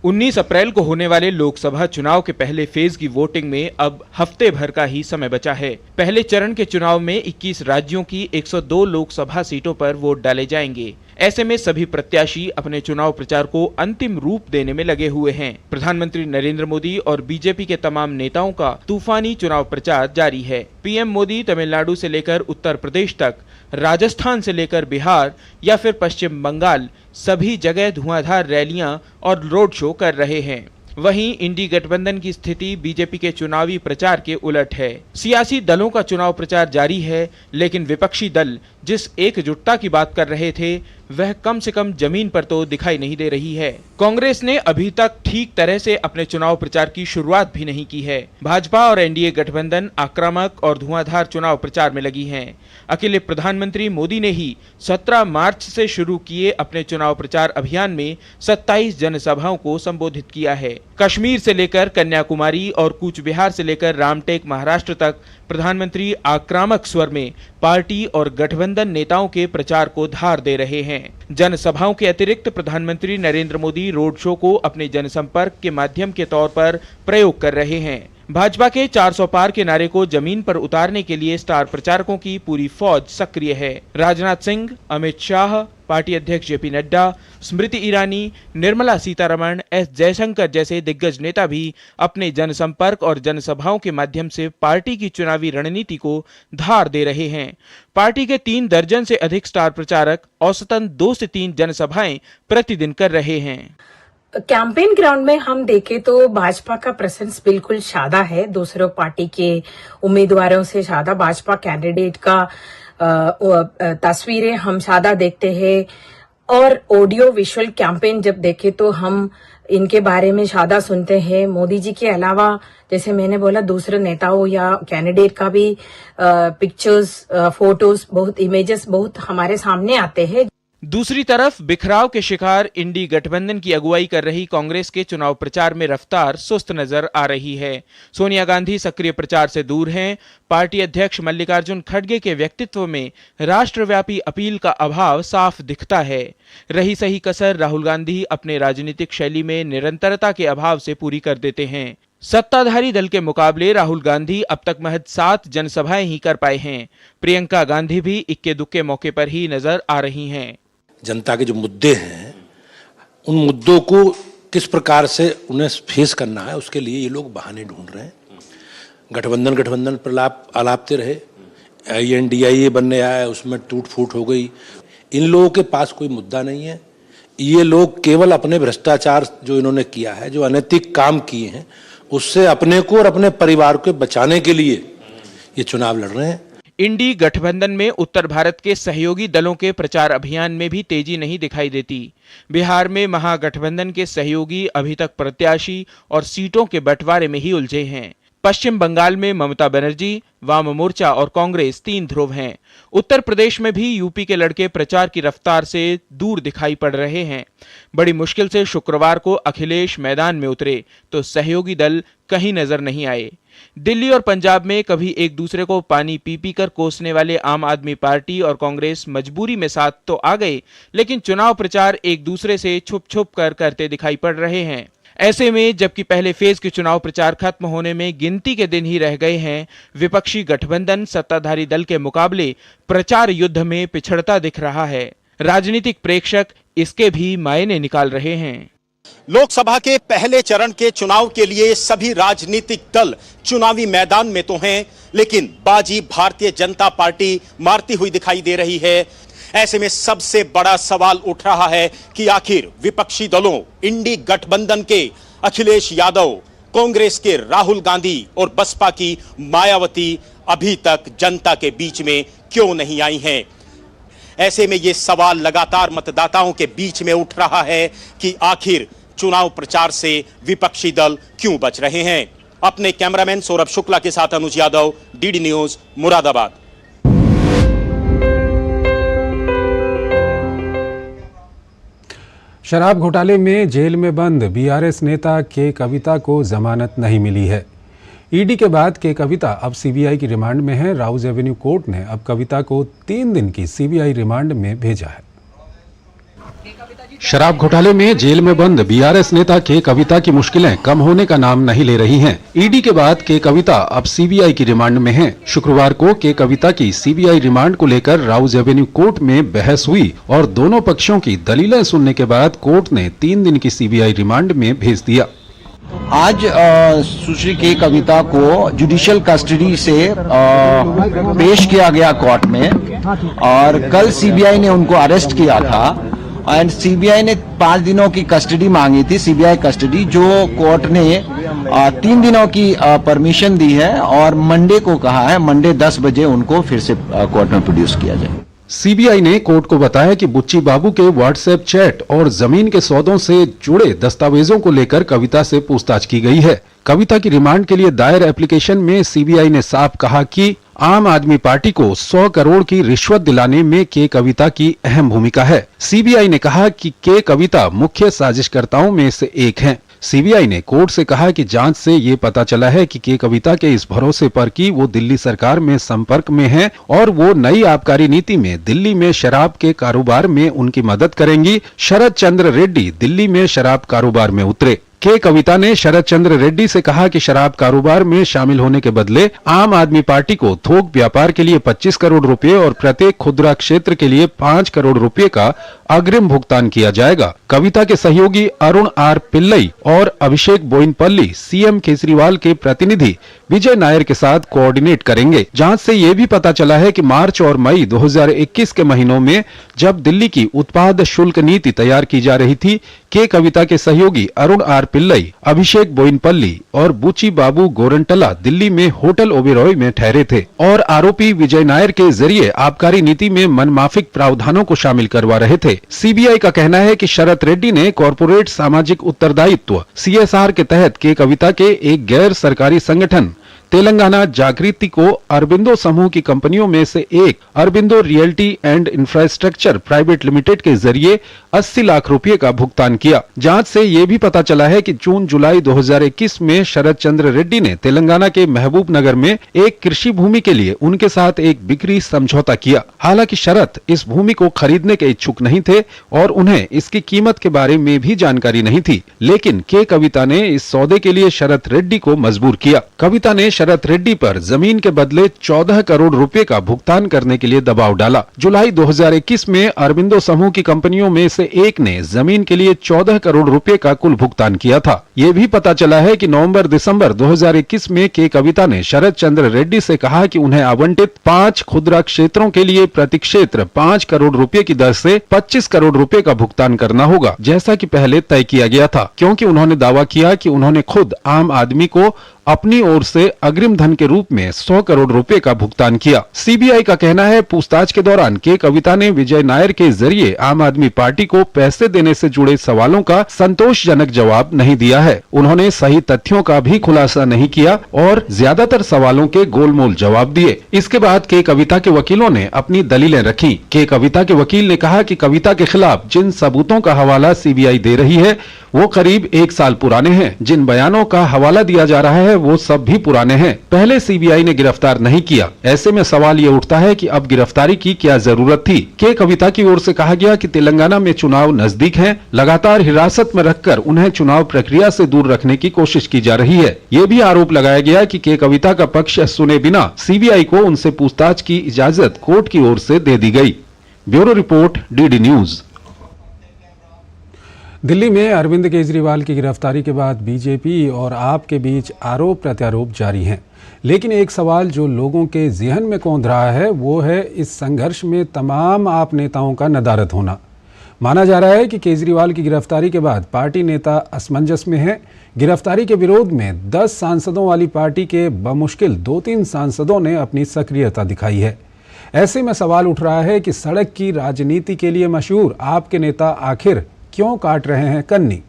उन्नीस अप्रैल को होने वाले लोकसभा चुनाव के पहले फेज की वोटिंग में अब हफ्ते भर का ही समय बचा है। पहले चरण के चुनाव में 21 राज्यों की 102 लोकसभा सीटों पर वोट डाले जाएंगे। ऐसे में सभी प्रत्याशी अपने चुनाव प्रचार को अंतिम रूप देने में लगे हुए हैं। प्रधानमंत्री नरेंद्र मोदी और बीजेपी के तमाम नेताओं का तूफानी चुनाव प्रचार जारी है। पीएम मोदी तमिलनाडु से लेकर उत्तर प्रदेश तक, राजस्थान से लेकर बिहार या फिर पश्चिम बंगाल, सभी जगह धुआंधार रैलियां और रोड शो कर रहे हैं। वहीं इंडी गठबंधन की स्थिति बीजेपी के चुनावी प्रचार के उलट है। सियासी दलों का चुनाव प्रचार जारी है, लेकिन विपक्षी दल जिस एकजुटता की बात कर रहे थे वह कम से कम जमीन पर तो दिखाई नहीं दे रही है। कांग्रेस ने अभी तक ठीक तरह से अपने चुनाव प्रचार की शुरुआत भी नहीं की है। भाजपा और एनडीए गठबंधन आक्रामक और धुआंधार चुनाव प्रचार में लगी हैं। अकेले प्रधानमंत्री मोदी ने ही 17 मार्च से शुरू किए अपने चुनाव प्रचार अभियान में 27 जनसभाओं को संबोधित किया है। कश्मीर से लेकर कन्याकुमारी और कूच बिहार से लेकर रामटेक महाराष्ट्र तक प्रधानमंत्री आक्रामक स्वर में पार्टी और गठबंधन नेताओं के प्रचार को धार दे रहे हैं। जनसभाओं के अतिरिक्त प्रधानमंत्री नरेंद्र मोदी रोड शो को अपने जनसंपर्क के माध्यम के तौर पर प्रयोग कर रहे हैं। भाजपा के 400 पार के नारे को जमीन पर उतारने के लिए स्टार प्रचारकों की पूरी फौज सक्रिय है। राजनाथ सिंह, अमित शाह, पार्टी अध्यक्ष जेपी नड्डा, स्मृति ईरानी, निर्मला सीतारमण, एस जयशंकर जैसे दिग्गज नेता भी अपने जनसंपर्क और जनसभाओं के माध्यम से पार्टी की चुनावी रणनीति को धार दे रहे हैं। पार्टी के 3 दर्जन से अधिक स्टार प्रचारक औसतन 2 से 3 जनसभाएं प्रतिदिन कर रहे हैं। कैंपेन ग्राउंड में हम देखें तो भाजपा का प्रेजेंस बिल्कुल ज्यादा है। दूसरों पार्टी के उम्मीदवारों से ज्यादा भाजपा कैंडिडेट का तस्वीरें हम ज्यादा देखते हैं। और ऑडियो विजुअल कैंपेन जब देखें तो हम इनके बारे में ज्यादा सुनते हैं। मोदी जी के अलावा जैसे मैंने बोला दूसरे नेताओं या कैंडिडेट का भी पिक्चर्स, फोटोज, बहुत इमेजेस बहुत हमारे सामने आते हैं। दूसरी तरफ बिखराव के शिकार इंडी गठबंधन की अगुवाई कर रही कांग्रेस के चुनाव प्रचार में रफ्तार सुस्त नजर आ रही है। सोनिया गांधी सक्रिय प्रचार से दूर हैं। पार्टी अध्यक्ष मल्लिकार्जुन खड़गे के व्यक्तित्व में राष्ट्रव्यापी अपील का अभाव साफ दिखता है। रही सही कसर राहुल गांधी अपने राजनीतिक शैली में निरंतरता के अभाव से पूरी कर देते हैं। सत्ताधारी दल के मुकाबले राहुल गांधी अब तक महज 7 जनसभाएं ही कर पाए हैं। प्रियंका गांधी भी इक्के दुक्के मौके पर ही नजर आ रही हैं। जनता के जो मुद्दे हैं उन मुद्दों को किस प्रकार से उन्हें फेस करना है, उसके लिए ये लोग बहाने ढूंढ रहे हैं। गठबंधन प्रलाप आलापते रहे, INDIA बनने आया, उसमें टूट फूट हो गई। इन लोगों के पास कोई मुद्दा नहीं है। ये लोग केवल अपने भ्रष्टाचार जो इन्होंने किया है, जो अनैतिक काम किए हैं, उससे अपने को और अपने परिवार को बचाने के लिए ये चुनाव लड़ रहे हैं। इंडी गठबंधन में उत्तर भारत के सहयोगी दलों के प्रचार अभियान में भी तेजी नहीं दिखाई देती। बिहार में महागठबंधन के सहयोगी अभी तक प्रत्याशी और सीटों के बंटवारे में ही उलझे हैं। पश्चिम बंगाल में ममता बनर्जी, वाम मोर्चा और कांग्रेस 3 ध्रुव हैं। उत्तर प्रदेश में भी यूपी के लड़के प्रचार की रफ्तार से दूर दिखाई पड़ रहे हैं। बड़ी मुश्किल से शुक्रवार को अखिलेश मैदान में उतरे तो सहयोगी दल कहीं नजर नहीं आए। दिल्ली और पंजाब में कभी एक दूसरे को पानी पी पी कर कोसने वाले आम आदमी पार्टी और कांग्रेस मजबूरी में साथ तो आ गए, लेकिन चुनाव प्रचार एक दूसरे से छुप छुप कर करते दिखाई पड़ रहे हैं। ऐसे में जबकि पहले फेज के चुनाव प्रचार खत्म होने में गिनती के दिन ही रह गए हैं, विपक्षी गठबंधन सत्ताधारी दल के मुकाबले प्रचार युद्ध में पिछड़ता दिख रहा है। राजनीतिक प्रेक्षक इसके भी मायने निकाल रहे हैं। लोकसभा के पहले चरण के चुनाव के लिए सभी राजनीतिक दल चुनावी मैदान में तो हैं, लेकिन बाजी भारतीय जनता पार्टी मारती हुई दिखाई दे रही है। ऐसे में सबसे बड़ा सवाल उठ रहा है कि आखिर विपक्षी दलों इंडी गठबंधन के अखिलेश यादव, कांग्रेस के राहुल गांधी और बसपा की मायावती अभी तक जनता के बीच में क्यों नहीं आई हैं। ऐसे में यह सवाल लगातार मतदाताओं के बीच में उठ रहा है कि आखिर चुनाव प्रचार से विपक्षी दल क्यों बच रहे हैं। अपने कैमरामैन सौरभ शुक्ला के साथ अनुज यादव, DD न्यूज, मुरादाबाद। शराब घोटाले में जेल में बंद BRS नेता के कविता को जमानत नहीं मिली है। ईडी के बाद के कविता अब CBI की रिमांड में है। राउज एवेन्यू कोर्ट ने अब कविता को 3 दिन की CBI रिमांड में भेजा है। शराब घोटाले में जेल में बंद BRS नेता के कविता की मुश्किलें कम होने का नाम नहीं ले रही हैं। ईडी के बाद के कविता अब CBI की रिमांड में है। शुक्रवार को के कविता की CBI रिमांड को लेकर राउज एवेन्यू कोर्ट में बहस हुई और दोनों पक्षों की दलीलें सुनने के बाद कोर्ट ने 3 दिन की CBI रिमांड में भेज दिया। आज सुश्री के कविता को जुडिशियल कस्टडी से पेश किया गया कोर्ट में और कल CBI ने उनको अरेस्ट किया था एंड CBI ने 5 दिनों की कस्टडी मांगी थी, CBI कस्टडी, जो कोर्ट ने 3 दिनों की परमिशन दी है और मंडे को कहा है, मंडे 10 बजे उनको फिर से कोर्ट में प्रोड्यूस किया जाए। CBI ने कोर्ट को बताया कि बुच्ची बाबू के व्हाट्सएप चैट और जमीन के सौदों से जुड़े दस्तावेजों को लेकर कविता से पूछताछ की गई है। कविता की रिमांड के लिए दायर एप्लीकेशन में CBI ने साफ कहा कि आम आदमी पार्टी को 100 करोड़ की रिश्वत दिलाने में के कविता की अहम भूमिका है। CBI ने कहा कि के कविता मुख्य साजिशकर्ताओं में से एक हैं। CBI ने कोर्ट से कहा कि जांच से ये पता चला है कि के कविता के इस भरोसे पर कि वो दिल्ली सरकार में संपर्क में हैं और वो नई आबकारी नीति में दिल्ली में शराब के कारोबार में उनकी मदद करेंगी। शरद चंद्र रेड्डी दिल्ली में शराब कारोबार में उतरे। के कविता ने शरद चंद्र रेड्डी से कहा कि शराब कारोबार में शामिल होने के बदले आम आदमी पार्टी को थोक व्यापार के लिए 25 करोड़ रुपए और प्रत्येक खुदरा क्षेत्र के लिए 5 करोड़ रुपए का अग्रिम भुगतान किया जाएगा। कविता के सहयोगी अरुण आर पिल्लई और अभिषेक बोइनपल्ली CM केजरीवाल के प्रतिनिधि विजय नायर के साथ कोऑर्डिनेट करेंगे। जांच से ये भी पता चला है कि मार्च और मई 2021 के महीनों में जब दिल्ली की उत्पाद शुल्क नीति तैयार की जा रही थी, के कविता के सहयोगी अरुण आर पिल्लई, अभिषेक बोइनपल्ली और बुची बाबू गोरंटला दिल्ली में होटल ओबेरॉय में ठहरे थे और आरोपी विजय नायर के जरिए आबकारी नीति में मनमाफिक प्रावधानों को शामिल करवा रहे थे। थे। सीबीआई का कहना है कि शरत रेड्डी ने कॉर्पोरेट सामाजिक उत्तरदायित्व CSR के तहत के कविता के एक गैर सरकारी संगठन तेलंगाना जागृति को अरबिंदो समूह की कंपनियों में से एक Aurobindo realty and infrastructure private limited के जरिए 80 लाख रुपए का भुगतान किया। जांच से ये भी पता चला है कि जून जुलाई 2021 में शरद चंद्र रेड्डी ने तेलंगाना के महबूब नगर में एक कृषि भूमि के लिए उनके साथ एक बिक्री समझौता किया। हालांकि शरद इस भूमि को खरीदने के इच्छुक नहीं थे और उन्हें इसकी कीमत के बारे में भी जानकारी नहीं थी, लेकिन के कविता ने इस सौदे के लिए शरद रेड्डी को मजबूर किया। कविता ने शरद रेड्डी पर जमीन के बदले 14 करोड़ रुपए का भुगतान करने के लिए दबाव डाला। जुलाई 2021 में अरबिंदो समूह की कंपनियों में से एक ने जमीन के लिए 14 करोड़ रुपए का कुल भुगतान किया था। ये भी पता चला है कि नवंबर-दिसंबर 2021 में के कविता ने शरद चंद्र रेड्डी से कहा कि उन्हें आवंटित 5 खुदरा क्षेत्रों के लिए प्रति क्षेत्र 5 करोड़ रुपए की दर से 25 करोड़ रुपए का भुगतान करना होगा, जैसा कि पहले तय किया गया था, क्योंकि उन्होंने दावा किया कि उन्होंने खुद आम आदमी को अपनी ओर से अग्रिम धन के रूप में 100 करोड़ रुपए का भुगतान किया। सीबीआई का कहना है पूछताछ के दौरान के कविता ने विजय नायर के जरिए आम आदमी पार्टी को पैसे देने से जुड़े सवालों का संतोषजनक जवाब नहीं दिया है। उन्होंने सही तथ्यों का भी खुलासा नहीं किया और ज्यादातर सवालों के गोलमोल जवाब दिए। इसके बाद के कविता के वकीलों ने अपनी दलीलें रखी। के कविता के वकील ने कहा कि कविता के खिलाफ जिन सबूतों का हवाला सीबीआई दे रही है वो करीब 1 साल पुराने हैं। जिन बयानों का हवाला दिया जा रहा है वो सब भी पुराने हैं। पहले सीबीआई ने गिरफ्तार नहीं किया। ऐसे में सवाल ये उठता है कि अब गिरफ्तारी की क्या जरूरत थी। के कविता की ओर से कहा गया कि तेलंगाना में चुनाव नजदीक हैं, लगातार हिरासत में रखकर उन्हें चुनाव प्रक्रिया से दूर रखने की कोशिश की जा रही है। ये भी आरोप लगाया गया कि के कविता का पक्ष सुने बिना सीबीआई को उनसे पूछताछ की इजाजत कोर्ट की ओर से दे दी गई। Bureau report, DD news. Delhi में अरविंद केजरीवाल की गिरफ्तारी के बाद बीजेपी और आप के बीच आरोप प्रत्यारोप जारी हैं, लेकिन एक सवाल जो लोगों के ज़हन में कौंध रहा है वो है इस संघर्ष में तमाम आप नेताओं का नदारद होना। माना जा रहा है कि केजरीवाल की गिरफ्तारी के बाद पार्टी नेता असमंजस में हैं। गिरफ्तारी के विरोध में 10 सांसदों वाली पार्टी के बमुश्किल 2-3 सांसदों ने अपनी सक्रियता दिखाई है। ऐसे में सवाल उठ रहा है कि सड़क की राजनीति के लिए मशहूर आपके नेता आखिर क्यों काट रहे हैं कन्नी।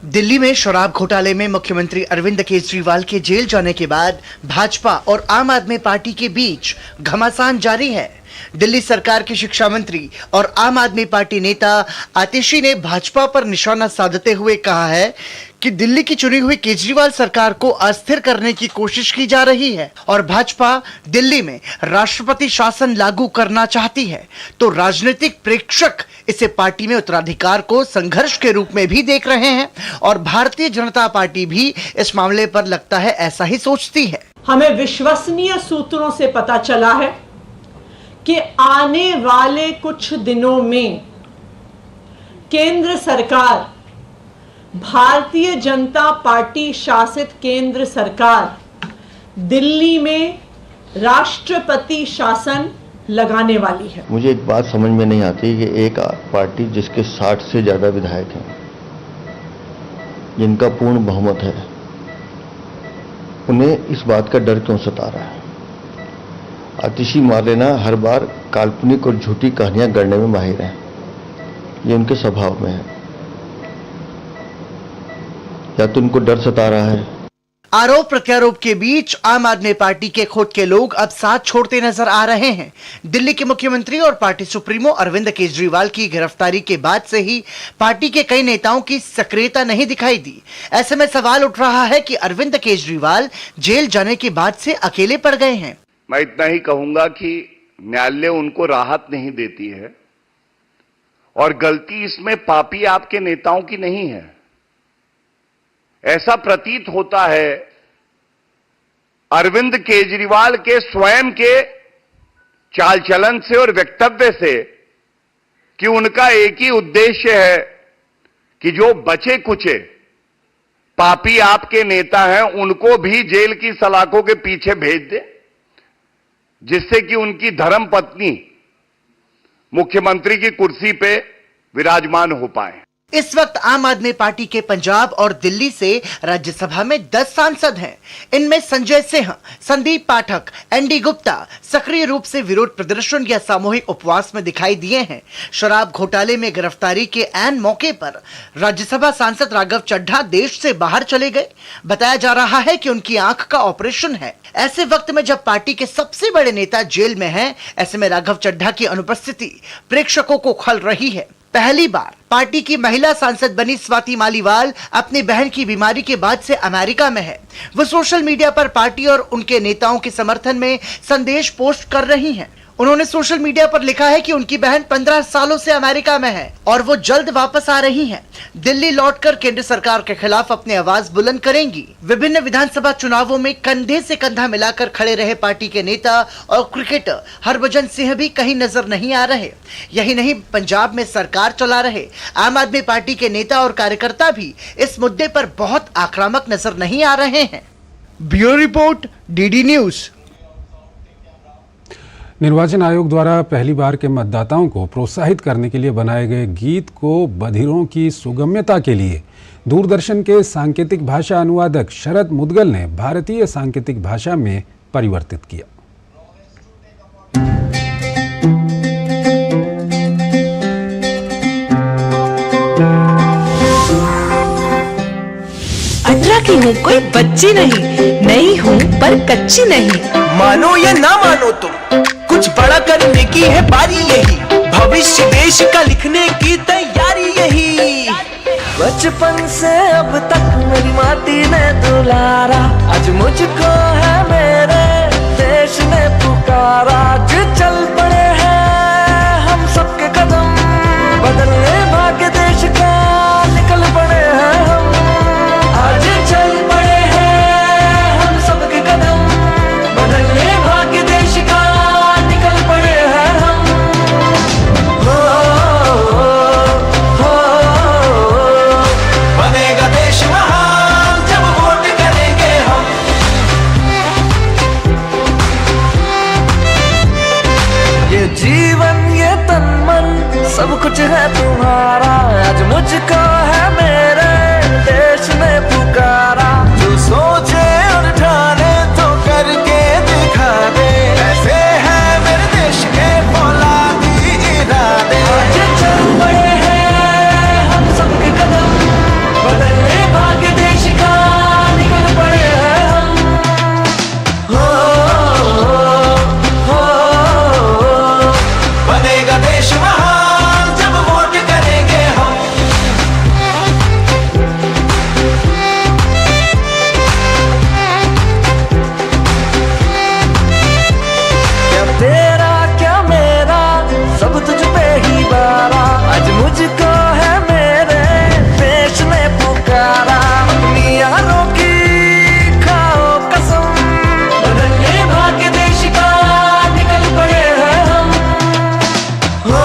दिल्ली में शराब घोटाले में मुख्यमंत्री अरविंद केजरीवाल के जेल जाने के बाद भाजपा और आम आदमी पार्टी के बीच घमासान जारी है। दिल्ली सरकार के शिक्षा मंत्री और आम आदमी पार्टी नेता आतिशी ने भाजपा पर निशाना साधते हुए कहा है कि दिल्ली की चुनी हुई केजरीवाल सरकार को अस्थिर करने की कोशिश की जा रही है और भाजपा दिल्ली में राष्ट्रपति शासन लागू करना चाहती है, तो राजनीतिक प्रेक्षक इसे पार्टी में उत्तराधिकार को संघर्ष के रूप में भी देख रहे हैं और भारतीय जनता पार्टी भी इस मामले पर लगता है ऐसा ही सोचती है। हमें विश्वसनीय सूत्रों से पता चला है कि आने वाले कुछ दिनों में केंद्र सरकार, भारतीय जनता पार्टी शासित केंद्र सरकार दिल्ली में राष्ट्रपति शासन लगाने वाली है। मुझे एक बात समझ में नहीं आती कि एक पार्टी जिसके 60 से ज्यादा विधायक हैं, जिनका पूर्ण बहुमत है, उन्हें इस बात का डर क्यों सता रहा है। आतिशी मार लेना हर बार काल्पनिक और झूठी कहानियां गढ़ने में माहिर हैं, ये उनके स्वभाव में है, या तो उनको डर सता रहा है। आरोप प्रत्यारोप के बीच आम आदमी पार्टी के खुद के लोग अब साथ छोड़ते नजर आ रहे हैं। दिल्ली के मुख्यमंत्री और पार्टी सुप्रीमो अरविंद केजरीवाल की गिरफ्तारी के बाद से ही पार्टी के कई नेताओं की सक्रियता नहीं दिखाई दी। ऐसे में सवाल उठ रहा है कि अरविंद केजरीवाल जेल जाने के बाद से अकेले पड़ गए हैं। मैं इतना ही कहूंगा कि न्यायालय उनको राहत नहीं देती है और गलती इसमें पापी आपके नेताओं की नहीं है। ऐसा प्रतीत होता है अरविंद केजरीवाल के स्वयं के चाल चलन से और वक्तव्य से कि उनका एक ही उद्देश्य है कि जो बचे कुचे पापी आपके नेता हैं उनको भी जेल की सलाखों के पीछे भेज दे, जिससे कि उनकी धर्म पत्नी मुख्यमंत्री की कुर्सी पे विराजमान हो पाए। इस वक्त आम आदमी पार्टी के पंजाब और दिल्ली से राज्यसभा में 10 सांसद हैं। इनमें संजय सिंह, संदीप पाठक, एनडी गुप्ता सक्रिय रूप से विरोध प्रदर्शन या सामूहिक उपवास में दिखाई दिए हैं। शराब घोटाले में गिरफ्तारी के ऐन मौके पर राज्यसभा सांसद राघव चड्ढा देश से बाहर चले गए। बताया जा रहा है कि उनकी आंख का ऑपरेशन है। ऐसे वक्त में जब पार्टी के सबसे बड़े नेता जेल में हैं, ऐसे में राघव चड्ढा की अनुपस्थिति प्रेक्षकों को खल रही है। पहली बार पार्टी की महिला सांसद बनी स्वाति मालीवाल अपनी बहन की बीमारी के बाद से अमेरिका में है। वो सोशल मीडिया पर पार्टी और उनके नेताओं के समर्थन में संदेश पोस्ट कर रही हैं। उन्होंने सोशल मीडिया पर लिखा है कि उनकी बहन 15 सालों से अमेरिका में है और वो जल्द वापस आ रही हैं। दिल्ली लौटकर केंद्र सरकार के खिलाफ अपनी आवाज बुलंद करेंगी। विभिन्न विधानसभा चुनावों में कंधे से कंधा मिलाकर खड़े रहे पार्टी के नेता और क्रिकेटर हरभजन सिंह भी कहीं नजर नहीं आ रहे। यही नहीं, पंजाब में सरकार चला रहे आम आदमी पार्टी के नेता और कार्यकर्ता भी इस मुद्दे पर बहुत आक्रामक नजर नहीं आ रहे हैं। Bureau report, DD news. निर्वाचन आयोग द्वारा पहली बार के मतदाताओं को प्रोत्साहित करने के लिए बनाए गए गीत को बधिरों की सुगम्यता के लिए दूरदर्शन के सांकेतिक भाषा अनुवादक शरद मुदगल ने भारतीय सांकेतिक भाषा में परिवर्तित किया। की हूँ, कोई बच्ची नहीं हूँ पर कच्ची नहीं। मानो या ना मानो तुम, कुछ बड़ा करने की है बारी यही। भविष्य देश का लिखने की तैयारी यही। बचपन से अब तक मेरी माटी ने दुलारा, आज मुझको है मेरे देश ने पुकारा। जो चल पड़े हैं हम सबके कदम, बदलने भाग्य देश का निकल पड़े हैं हम। आज चल पड़े हैं हम सबके कदम, बदलने भाग्य देश का निकल पड़े हैं हम। हो बनेगा देश महान जब वोट करेंगे हम। ये जीवन ये तन मन सब कुछ है तुम्हारा, आज मुझको है मेरे देश ने पुकारा। जो सोचे और ठाने तो करके दिखा दे, ऐसे है मेरे देश के फौलादी इरादे। आज चल पड़े हैं हम सबके कदम, बदलने भाग्य देश का निकल पड़े हैं हम। हो बनेगा देश महान जब वोट करेंगे हम। क्या तेरा क्या मेरा सब तुझ पे ही बारा, आज मुझको है मेरे देश ने पुकारा। अपनी यारों की खाओ कसम, बदलने भाग्य देश का निकल पड़े हैं हम। हो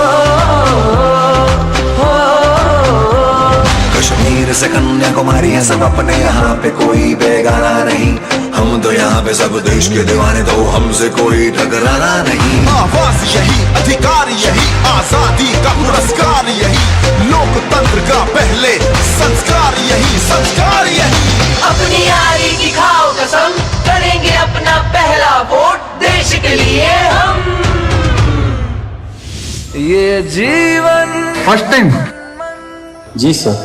कश्मीर से कन्याकुमारी है सब अपने, यहाँ पे कोई बेगाना नहीं। हम तो यहाँ पे सब देश के दीवाने, तो हमसे कोई टकराना नहीं। आवाज यही, अधिकार यही, आजादी का पुरस्कार यही, लोकतंत्र का पहले संस्कार यही, संस्कार यही। अपनी यारी की खाओ कसम, करेंगे अपना पहला वोट देश के लिए हम। ये जीवन फर्स्ट टाइम जी सर,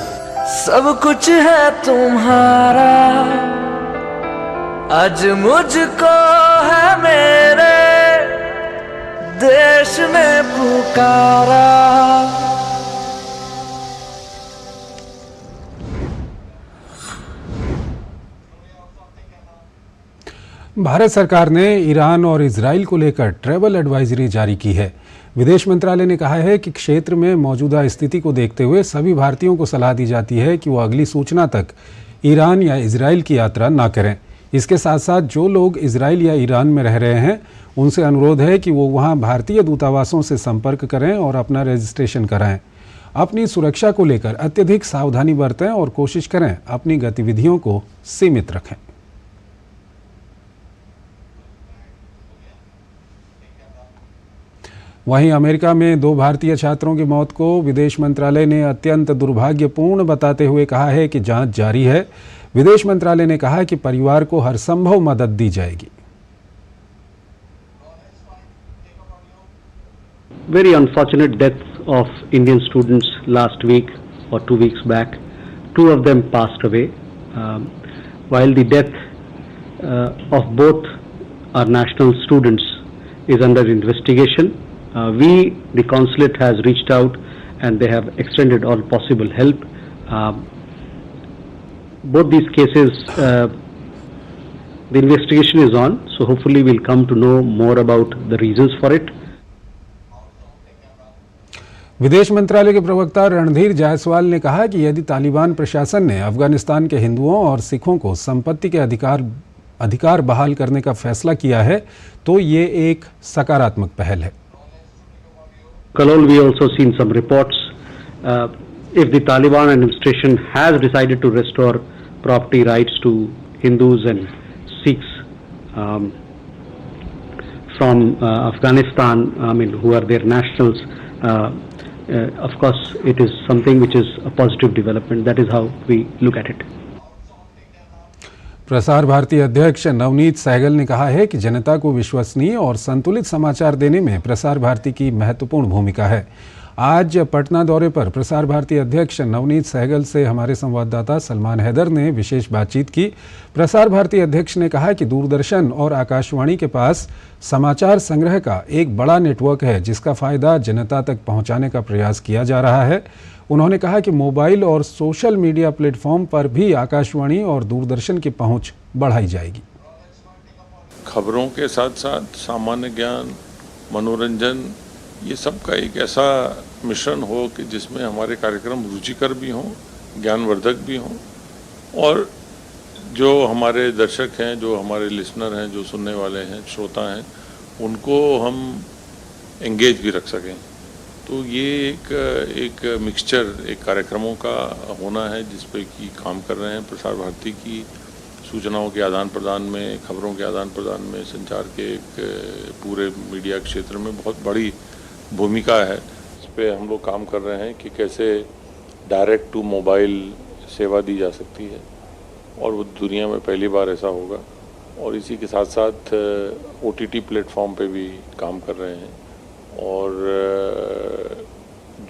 सब कुछ है तुम्हारा, आज मुझको है मेरे देश ने पुकारा। भारत सरकार ने ईरान और इजराइल को लेकर ट्रैवल एडवाइजरी जारी की है। विदेश मंत्रालय ने कहा है कि क्षेत्र में मौजूदा स्थिति को देखते हुए सभी भारतीयों को सलाह दी जाती है कि वो अगली सूचना तक ईरान या इजराइल की यात्रा ना करें। इसके साथ साथ जो लोग इजराइल या ईरान में रह रहे हैं उनसे अनुरोध है कि वो वहां भारतीय दूतावासों से संपर्क करें और अपना रजिस्ट्रेशन कराएं। अपनी सुरक्षा को लेकर अत्यधिक सावधानी बरतें और कोशिश करें अपनी गतिविधियों को सीमित रखें। वहीं अमेरिका में 2 भारतीय छात्रों की मौत को विदेश मंत्रालय ने अत्यंत दुर्भाग्यपूर्ण बताते हुए कहा है कि जांच जारी है। विदेश मंत्रालय ने कहा कि परिवार को हर संभव मदद दी जाएगी। Very unfortunate deaths of Indian students last week or 2 weeks back. 2 of them passed away. While the death of both our national students is under investigation, the consulate has reached out and they have extended all possible help. Both these cases, the investigation is on, so hopefully we'll come to know more about the reasons for it. विदेश मंत्रालय के प्रवक्ता रणधीर जायसवाल ने कहा कि यदि तालिबान प्रशासन ने अफगानिस्तान के हिंदुओं और सिखों को संपत्ति के अधिकार बहाल करने का फैसला किया है तो ये एक सकारात्मक पहल है। Kalol, we also seen some reports. If the Taliban administration has decided to restore property rights to Hindus and Sikhs from Afghanistan, who are their nationals, of course, it is something which is a positive development. That is how we look at it. Prasar Bharati अध्यक्ष नवनीत सहगल ने कहा है कि जनता को विश्वसनीय और संतुलित समाचार देने में प्रसार भारती की महत्वपूर्ण भूमिका है। आज पटना दौरे पर प्रसार भारती अध्यक्ष नवनीत सहगल से हमारे संवाददाता सलमान हैदर ने विशेष बातचीत की। प्रसार भारती अध्यक्ष ने कहा कि दूरदर्शन और आकाशवाणी के पास समाचार संग्रह का एक बड़ा नेटवर्क है जिसका फायदा जनता तक पहुंचाने का प्रयास किया जा रहा है। उन्होंने कहा कि मोबाइल और सोशल मीडिया प्लेटफॉर्म पर भी आकाशवाणी और दूरदर्शन की पहुंच बढ़ाई जाएगी। खबरों के साथ साथ सामान्य ज्ञान, मनोरंजन, ये सब का एक ऐसा मिश्रण हो कि जिसमें हमारे कार्यक्रम रुचिकर भी हों, ज्ञानवर्धक भी हों और जो हमारे दर्शक हैं, जो हमारे लिसनर हैं, जो सुनने वाले हैं, श्रोता हैं, उनको हम एंगेज भी रख सकें। तो ये एक मिक्सचर एक कार्यक्रमों का होना है जिस पे कि काम कर रहे हैं। प्रसार भारती की सूचनाओं के आदान प्रदान में, खबरों के आदान प्रदान में, संचार के एक पूरे मीडिया क्षेत्र में बहुत बड़ी भूमिका है। इस पे हम लोग काम कर रहे हैं कि कैसे डायरेक्ट टू मोबाइल सेवा दी जा सकती है और वो दुनिया में पहली बार ऐसा होगा। और इसी के साथ साथ OTT प्लेटफॉर्म पे भी काम कर रहे हैं और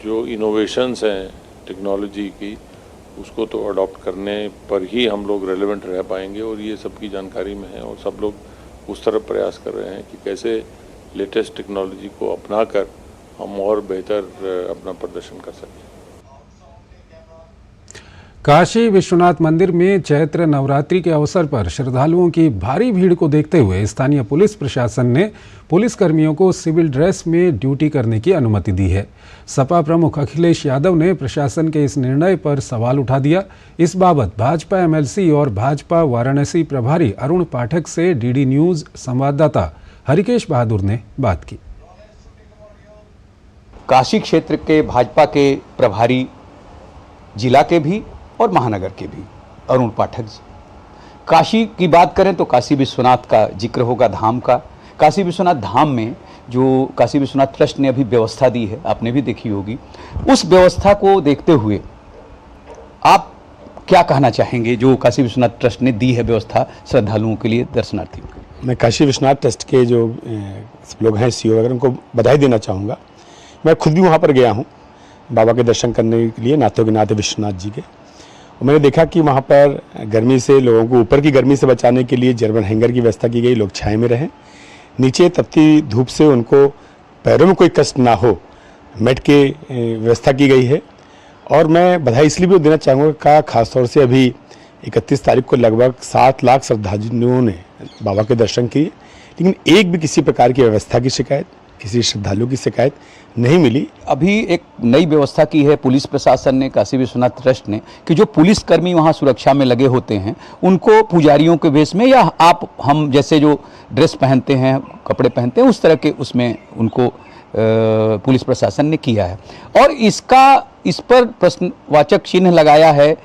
जो इनोवेशंस हैं टेक्नोलॉजी की उसको तो अडॉप्ट करने पर ही हम लोग रेलेवेंट रह पाएंगे और ये सबकी जानकारी में है और सब लोग उस तरफ प्रयास कर रहे हैं कि कैसे लेटेस्ट टेक्नोलॉजी को अपनाकर हम और बेहतर अपना प्रदर्शन कर सकें। काशी विश्वनाथ मंदिर में चैत्र नवरात्रि के अवसर पर श्रद्धालुओं की भारी भीड़ को देखते हुए स्थानीय पुलिस प्रशासन ने पुलिसकर्मियों को सिविल ड्रेस में ड्यूटी करने की अनुमति दी है। सपा प्रमुख अखिलेश यादव ने प्रशासन के इस निर्णय पर सवाल उठा दिया। इस बाबत भाजपा MLC और भाजपा वाराणसी प्रभारी अरुण पाठक से DD न्यूज संवाददाता हरिकेश बहादुर ने बात की। काशी क्षेत्र के भाजपा के प्रभारी, जिला के भी और महानगर के भी, अरुण पाठक जी। काशी की बात करें तो काशी विश्वनाथ का जिक्र होगा, धाम का। काशी विश्वनाथ धाम में जो काशी विश्वनाथ ट्रस्ट ने अभी व्यवस्था दी है, आपने भी देखी होगी, उस व्यवस्था को देखते हुए आप क्या कहना चाहेंगे जो काशी विश्वनाथ ट्रस्ट ने दी है व्यवस्था श्रद्धालुओं के लिए, दर्शनार्थियों के लिए? मैं काशी विश्वनाथ ट्रस्ट के जो लोग हैं, CEO वगैरह, उनको बधाई देना चाहूँगा। मैं खुद भी वहाँ पर गया हूँ बाबा के दर्शन करने के लिए, नाथों के नाथ विश्वनाथ जी के। और मैंने देखा कि वहाँ पर गर्मी से, लोगों को ऊपर की गर्मी से बचाने के लिए जर्मन हैंगर की व्यवस्था की गई, लोग छाए में रहें। नीचे तपती धूप से उनको पैरों में कोई कष्ट ना हो, मैट की व्यवस्था की गई है। और मैं बधाई इसलिए भी देना चाहूँगा, खासतौर से अभी 31 तारीख को लगभग 7 लाख श्रद्धालुओं ने बाबा के दर्शन किए, लेकिन एक भी किसी प्रकार की व्यवस्था की शिकायत, किसी श्रद्धालु की शिकायत नहीं मिली। अभी एक नई व्यवस्था की है पुलिस प्रशासन ने, काशी विश्वनाथ ट्रस्ट ने, कि जो पुलिसकर्मी वहां सुरक्षा में लगे होते हैं उनको पुजारियों के वेश में या हम जैसे जो ड्रेस पहनते हैं, कपड़े पहनते हैं, उस तरह के उसमें उनको पुलिस प्रशासन ने किया है। और इस पर प्रश्नवाचक चिन्ह लगाया है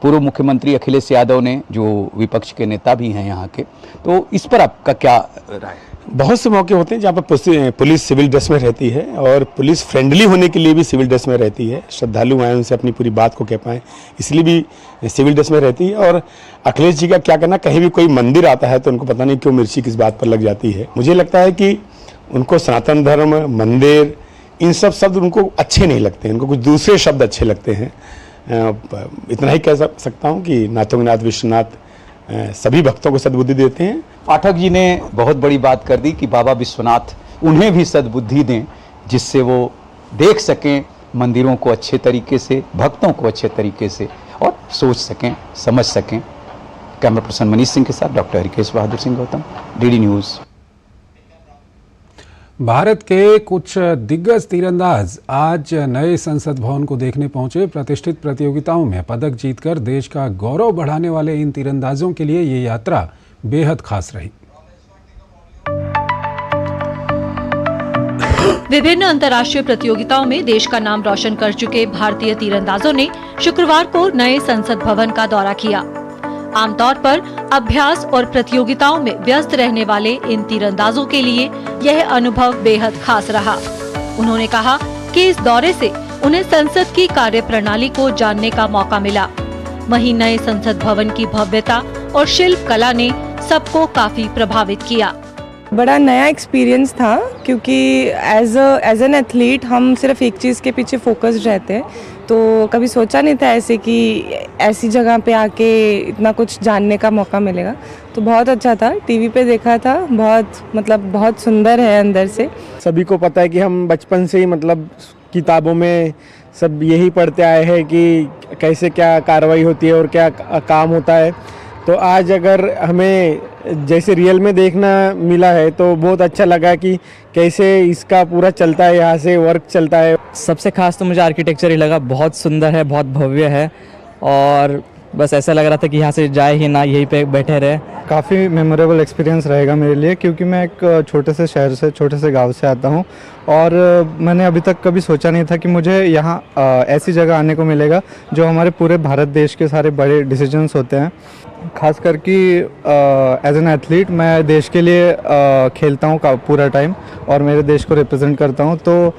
पूर्व मुख्यमंत्री अखिलेश यादव ने, जो विपक्ष के नेता भी हैं यहाँ के। तो इस पर आपका क्या राय है? बहुत से मौके होते हैं जहाँ पर पुलिस सिविल ड्रेस में रहती है और पुलिस फ्रेंडली होने के लिए भी सिविल ड्रेस में रहती है। श्रद्धालु आए उनसे अपनी पूरी बात को कह पाएँ, इसलिए भी सिविल ड्रेस में रहती है। और अखिलेश जी का क्या कहना, कहीं भी कोई मंदिर आता है तो उनको पता नहीं क्यों मिर्ची किस बात पर लग जाती है। मुझे लगता है कि उनको सनातन धर्म, मंदिर, इन सब शब्द उनको अच्छे नहीं लगते, उनको कुछ दूसरे शब्द अच्छे लगते हैं। इतना ही कह सकता हूँ कि नाथों विश्वनाथ सभी भक्तों को सद्बुद्धि देते हैं। पाठक जी ने बहुत बड़ी बात कर दी कि बाबा विश्वनाथ उन्हें भी सद्बुद्धि दें, जिससे वो देख सकें मंदिरों को अच्छे तरीके से, भक्तों को अच्छे तरीके से और सोच सकें, समझ सकें। कैमरा पर्सन मनीष सिंह के साथ doctor Harikesh Bahadur Singh Gautam, DD news. Bharat के कुछ दिग्गज तीरंदाज आज नए संसद भवन को देखने पहुंचे। प्रतिष्ठित प्रतियोगिताओं में पदक जीतकर देश का गौरव बढ़ाने वाले इन तीरंदाजों के लिए ये यात्रा बेहद खास रही। विभिन्न अंतर्राष्ट्रीय प्रतियोगिताओं में देश का नाम रोशन कर चुके भारतीय तीरंदाजों ने शुक्रवार को नए संसद भवन का दौरा किया। आमतौर पर अभ्यास और प्रतियोगिताओं में व्यस्त रहने वाले इन तीरंदाजों के लिए यह अनुभव बेहद खास रहा। उन्होंने कहा कि इस दौरे से उन्हें संसद की कार्यप्रणाली को जानने का मौका मिला। वहीं नए संसद भवन की भव्यता और शिल्प कला ने सबको काफी प्रभावित किया। बड़ा नया एक्सपीरियंस था, क्योंकि एज एन एथलीट हम सिर्फ एक चीज़ के पीछे फोकस्ड रहते हैं, तो कभी सोचा नहीं था ऐसे कि ऐसी जगह पे आके इतना कुछ जानने का मौका मिलेगा। तो बहुत अच्छा था, टीवी पे देखा था, बहुत सुंदर है अंदर से। सभी को पता है कि हम बचपन से ही किताबों में सब यही पढ़ते आए हैं कि कैसे क्या कार्रवाई होती है और क्या काम होता है। तो आज अगर हमें जैसे रियल में देखना मिला है तो बहुत अच्छा लगा कि कैसे इसका पूरा चलता है, यहाँ से वर्क चलता है। सबसे खास तो मुझे आर्किटेक्चर ही लगा, बहुत सुंदर है, बहुत भव्य है और बस ऐसा लग रहा था कि यहाँ से जाए ही ना, यहीं पे बैठे रहे। काफ़ी मेमोरेबल एक्सपीरियंस रहेगा मेरे लिए, क्योंकि मैं एक छोटे से शहर से, छोटे से गांव से आता हूँ और मैंने अभी तक कभी सोचा नहीं था कि मुझे यहाँ ऐसी जगह आने को मिलेगा जो हमारे पूरे भारत देश के सारे बड़े डिसीजंस होते हैं। खास करके एज एन एथलीट मैं देश के लिए खेलता हूँ पूरा टाइम और मेरे देश को रिप्रेजेंट करता हूँ। तो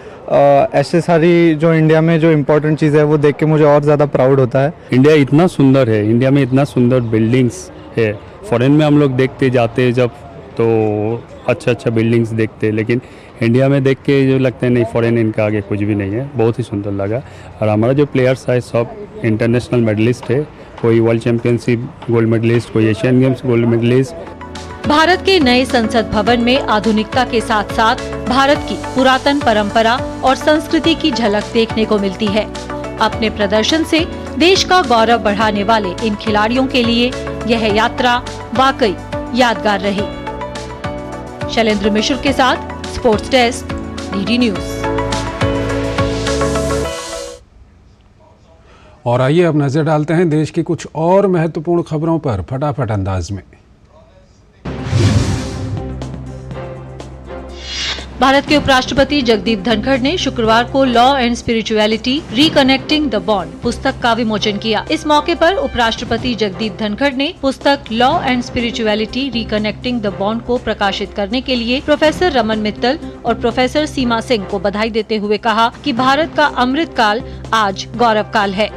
ऐसे सारी जो इंडिया में जो इम्पोर्टेंट चीज़ है वो देख के मुझे और ज़्यादा प्राउड होता है। इंडिया इतना सुंदर है, इंडिया में इतना सुंदर बिल्डिंग्स है। फॉरेन में हम लोग देखते जाते जब तो अच्छा बिल्डिंग्स देखते, लेकिन इंडिया में देख के जो लगता है नहीं, फॉरेन इनका आगे कुछ भी नहीं है। बहुत ही सुंदर लगा। और हमारा जो प्लेयर्स है सब इंटरनेशनल मेडलिस्ट है, कोई वर्ल्ड चैंपियनशिप गोल्ड मेडलिस्ट, कोई Asian games gold medallist. Bharat के नए संसद भवन में आधुनिकता के साथ साथ भारत की पुरातन परंपरा और संस्कृति की झलक देखने को मिलती है। अपने प्रदर्शन से देश का गौरव बढ़ाने वाले इन खिलाड़ियों के लिए यह यात्रा वाकई यादगार रही। शैलेंद्र मिश्र के साथ स्पोर्ट्स डेस्क, डीडी न्यूज़। और आइए अब नजर डालते हैं देश की कुछ और महत्वपूर्ण खबरों पर फटाफट अंदाज में। भारत के उपराष्ट्रपति जगदीप धनखड़ ने शुक्रवार को law and spirituality reconnecting the bond पुस्तक का विमोचन किया। इस मौके पर उपराष्ट्रपति जगदीप धनखड़ ने पुस्तक law and spirituality reconnecting the bond को प्रकाशित करने के लिए प्रोफेसर रमन मित्तल और प्रोफेसर सीमा सिंह को बधाई देते हुए कहा कि भारत का अमृत काल आज गौरव काल है।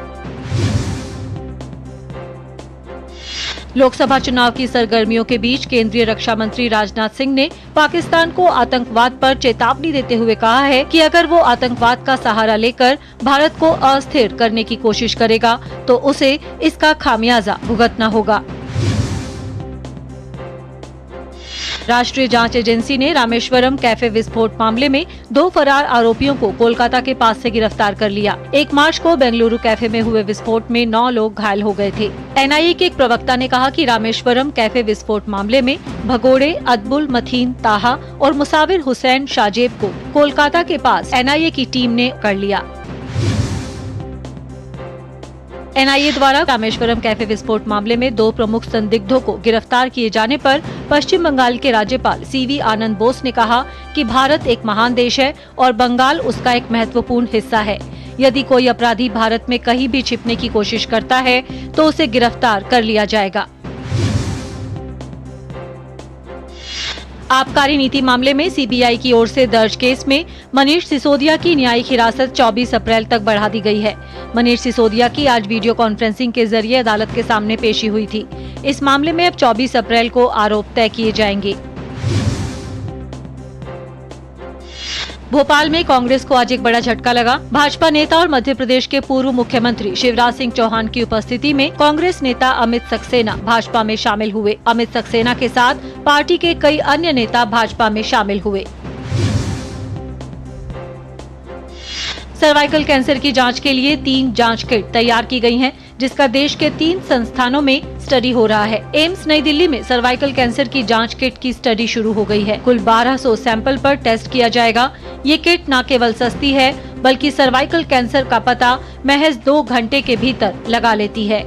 लोकसभा चुनाव की सरगर्मियों के बीच केंद्रीय रक्षा मंत्री राजनाथ सिंह ने पाकिस्तान को आतंकवाद पर चेतावनी देते हुए कहा है कि अगर वो आतंकवाद का सहारा लेकर भारत को अस्थिर करने की कोशिश करेगा तो उसे इसका खामियाजा भुगतना होगा। राष्ट्रीय जांच एजेंसी ने रामेश्वरम कैफे विस्फोट मामले में 2 फरार आरोपियों को कोलकाता के पास से गिरफ्तार कर लिया। 1 मार्च को बेंगलुरु कैफे में हुए विस्फोट में 9 लोग घायल हो गए थे। एनआईए के एक प्रवक्ता ने कहा कि रामेश्वरम कैफे विस्फोट मामले में भगोड़े, अदबुल मथीन ताहा और मुसाविर हुसैन शाजेब को कोलकाता के पास एनआईए की टीम ने कर लिया। एनआईए द्वारा रामेश्वरम कैफे विस्फोट मामले में 2 प्रमुख संदिग्धों को गिरफ्तार किए जाने पर पश्चिम बंगाल के राज्यपाल सीवी आनंद बोस ने कहा कि भारत एक महान देश है और बंगाल उसका एक महत्वपूर्ण हिस्सा है। यदि कोई अपराधी भारत में कहीं भी छिपने की कोशिश करता है तो उसे गिरफ्तार कर लिया जाएगा। आबकारी नीति मामले में सीबीआई की ओर से दर्ज केस में मनीष सिसोदिया की न्यायिक हिरासत 24 अप्रैल तक बढ़ा दी गई है। मनीष सिसोदिया की आज वीडियो कॉन्फ्रेंसिंग के जरिए अदालत के सामने पेशी हुई थी। इस मामले में अब 24 अप्रैल को आरोप तय किए जाएंगे। भोपाल में कांग्रेस को आज एक बड़ा झटका लगा। भाजपा नेता और मध्य प्रदेश के पूर्व मुख्यमंत्री शिवराज सिंह चौहान की उपस्थिति में कांग्रेस नेता अमित सक्सेना भाजपा में शामिल हुए। अमित सक्सेना के साथ पार्टी के कई अन्य नेता भाजपा में शामिल हुए। सर्वाइकल कैंसर की जांच के लिए 3 जांच किट तैयार की गई हैं, जिसका देश के 3 संस्थानों में स्टडी हो रहा है। एम्स नई दिल्ली में सर्वाइकल कैंसर की जांच किट की स्टडी शुरू हो गई है। कुल 1200 सैंपल पर टेस्ट किया जाएगा। ये किट न केवल सस्ती है, बल्कि सर्वाइकल कैंसर का पता महज 2 घंटे के भीतर लगा लेती है।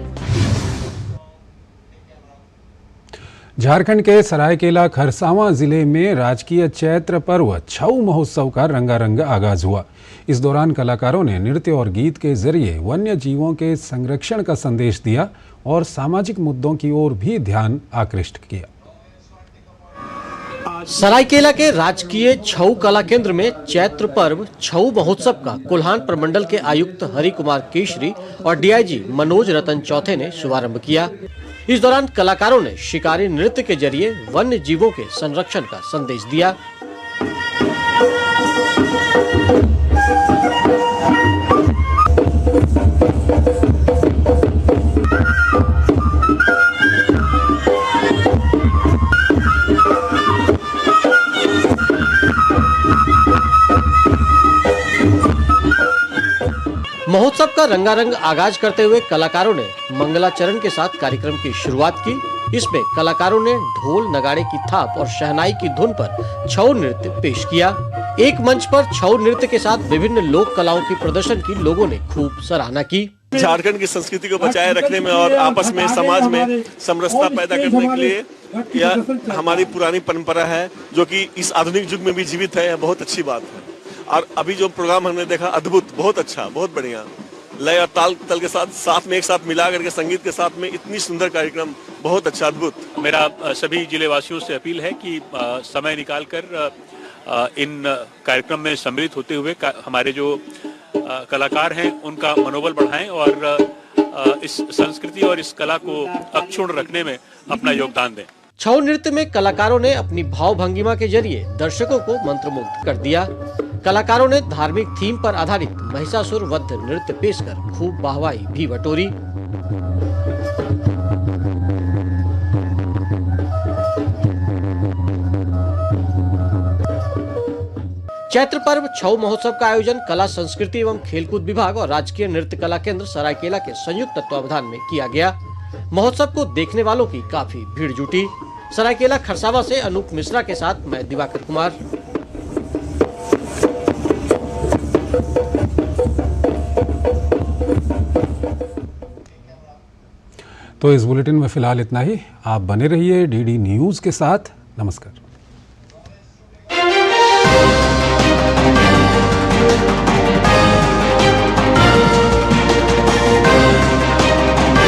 झारखंड के सरायकेला खरसावां जिले में राजकीय चैत्र पर्व छऊ महोत्सव का रंगारंग आगाज हुआ। इस दौरान कलाकारों ने नृत्य और गीत के जरिए वन्य जीवों के संरक्षण का संदेश दिया और सामाजिक मुद्दों की ओर भी ध्यान आकृष्ट किया। सरायकेला के राजकीय छऊ कला केंद्र में चैत्र पर्व छऊ महोत्सव का कोल्हान प्रमंडल के आयुक्त हरि कुमार केशरी और डीआईजी मनोज रतन चौथे ने शुभारंभ किया। इस दौरान कलाकारों ने शिकारी नृत्य के जरिए वन्य जीवों के संरक्षण का संदेश दिया। महोत्सव का रंगारंग आगाज करते हुए कलाकारों ने मंगलाचरण के साथ कार्यक्रम की शुरुआत की। इसमें कलाकारों ने ढोल नगाड़े की थाप और शहनाई की धुन पर छऊ नृत्य पेश किया। एक मंच पर छऊ नृत्य के साथ विभिन्न लोक कलाओं की प्रदर्शन की लोगों ने खूब सराहना की। झारखंड की संस्कृति को बचाए रखने में और आपस में समाज में समरसता पैदा करने के लिए यह हमारी पुरानी परंपरा है, जो कि इस आधुनिक युग में भी जीवित है। यह बहुत अच्छी बात है। और अभी जो प्रोग्राम हमने देखा अद्भुत, बहुत अच्छा, बहुत बढ़िया लय और ताल के साथ में एक साथ मिला करके संगीत के साथ में इतनी सुंदर कार्यक्रम, बहुत अच्छा, अद्भुत। मेरा सभी जिले वासियों से अपील है कि समय निकालकर इन कार्यक्रम में सम्मिलित होते हुए हमारे जो कलाकार हैं उनका मनोबल बढ़ाएं और इस संस्कृति और इस कला को अक्षुण्ण रखने में अपना योगदान दें। छऊ नृत्य में कलाकारों ने अपनी भाव भंगिमा के जरिए दर्शकों को मंत्रमुग्ध कर दिया। कलाकारों ने धार्मिक थीम पर आधारित महिषासुर वध नृत्य पेश कर खूब वाहवाही भी बटोरी। चैत्र पर्व छऊ महोत्सव का आयोजन कला संस्कृति एवं खेलकूद विभाग और राजकीय नृत्य कला केंद्र सरायकेला के संयुक्त तत्वावधान में किया गया। महोत्सव को देखने वालों की काफी भीड़ जुटी। सरायकेला खरसावां से अनूप मिश्रा के साथ मैं दिवाकर कुमार। तो इस बुलेटिन में फिलहाल इतना ही। आप बने रहिए डीडी न्यूज़ के साथ। नमस्कार।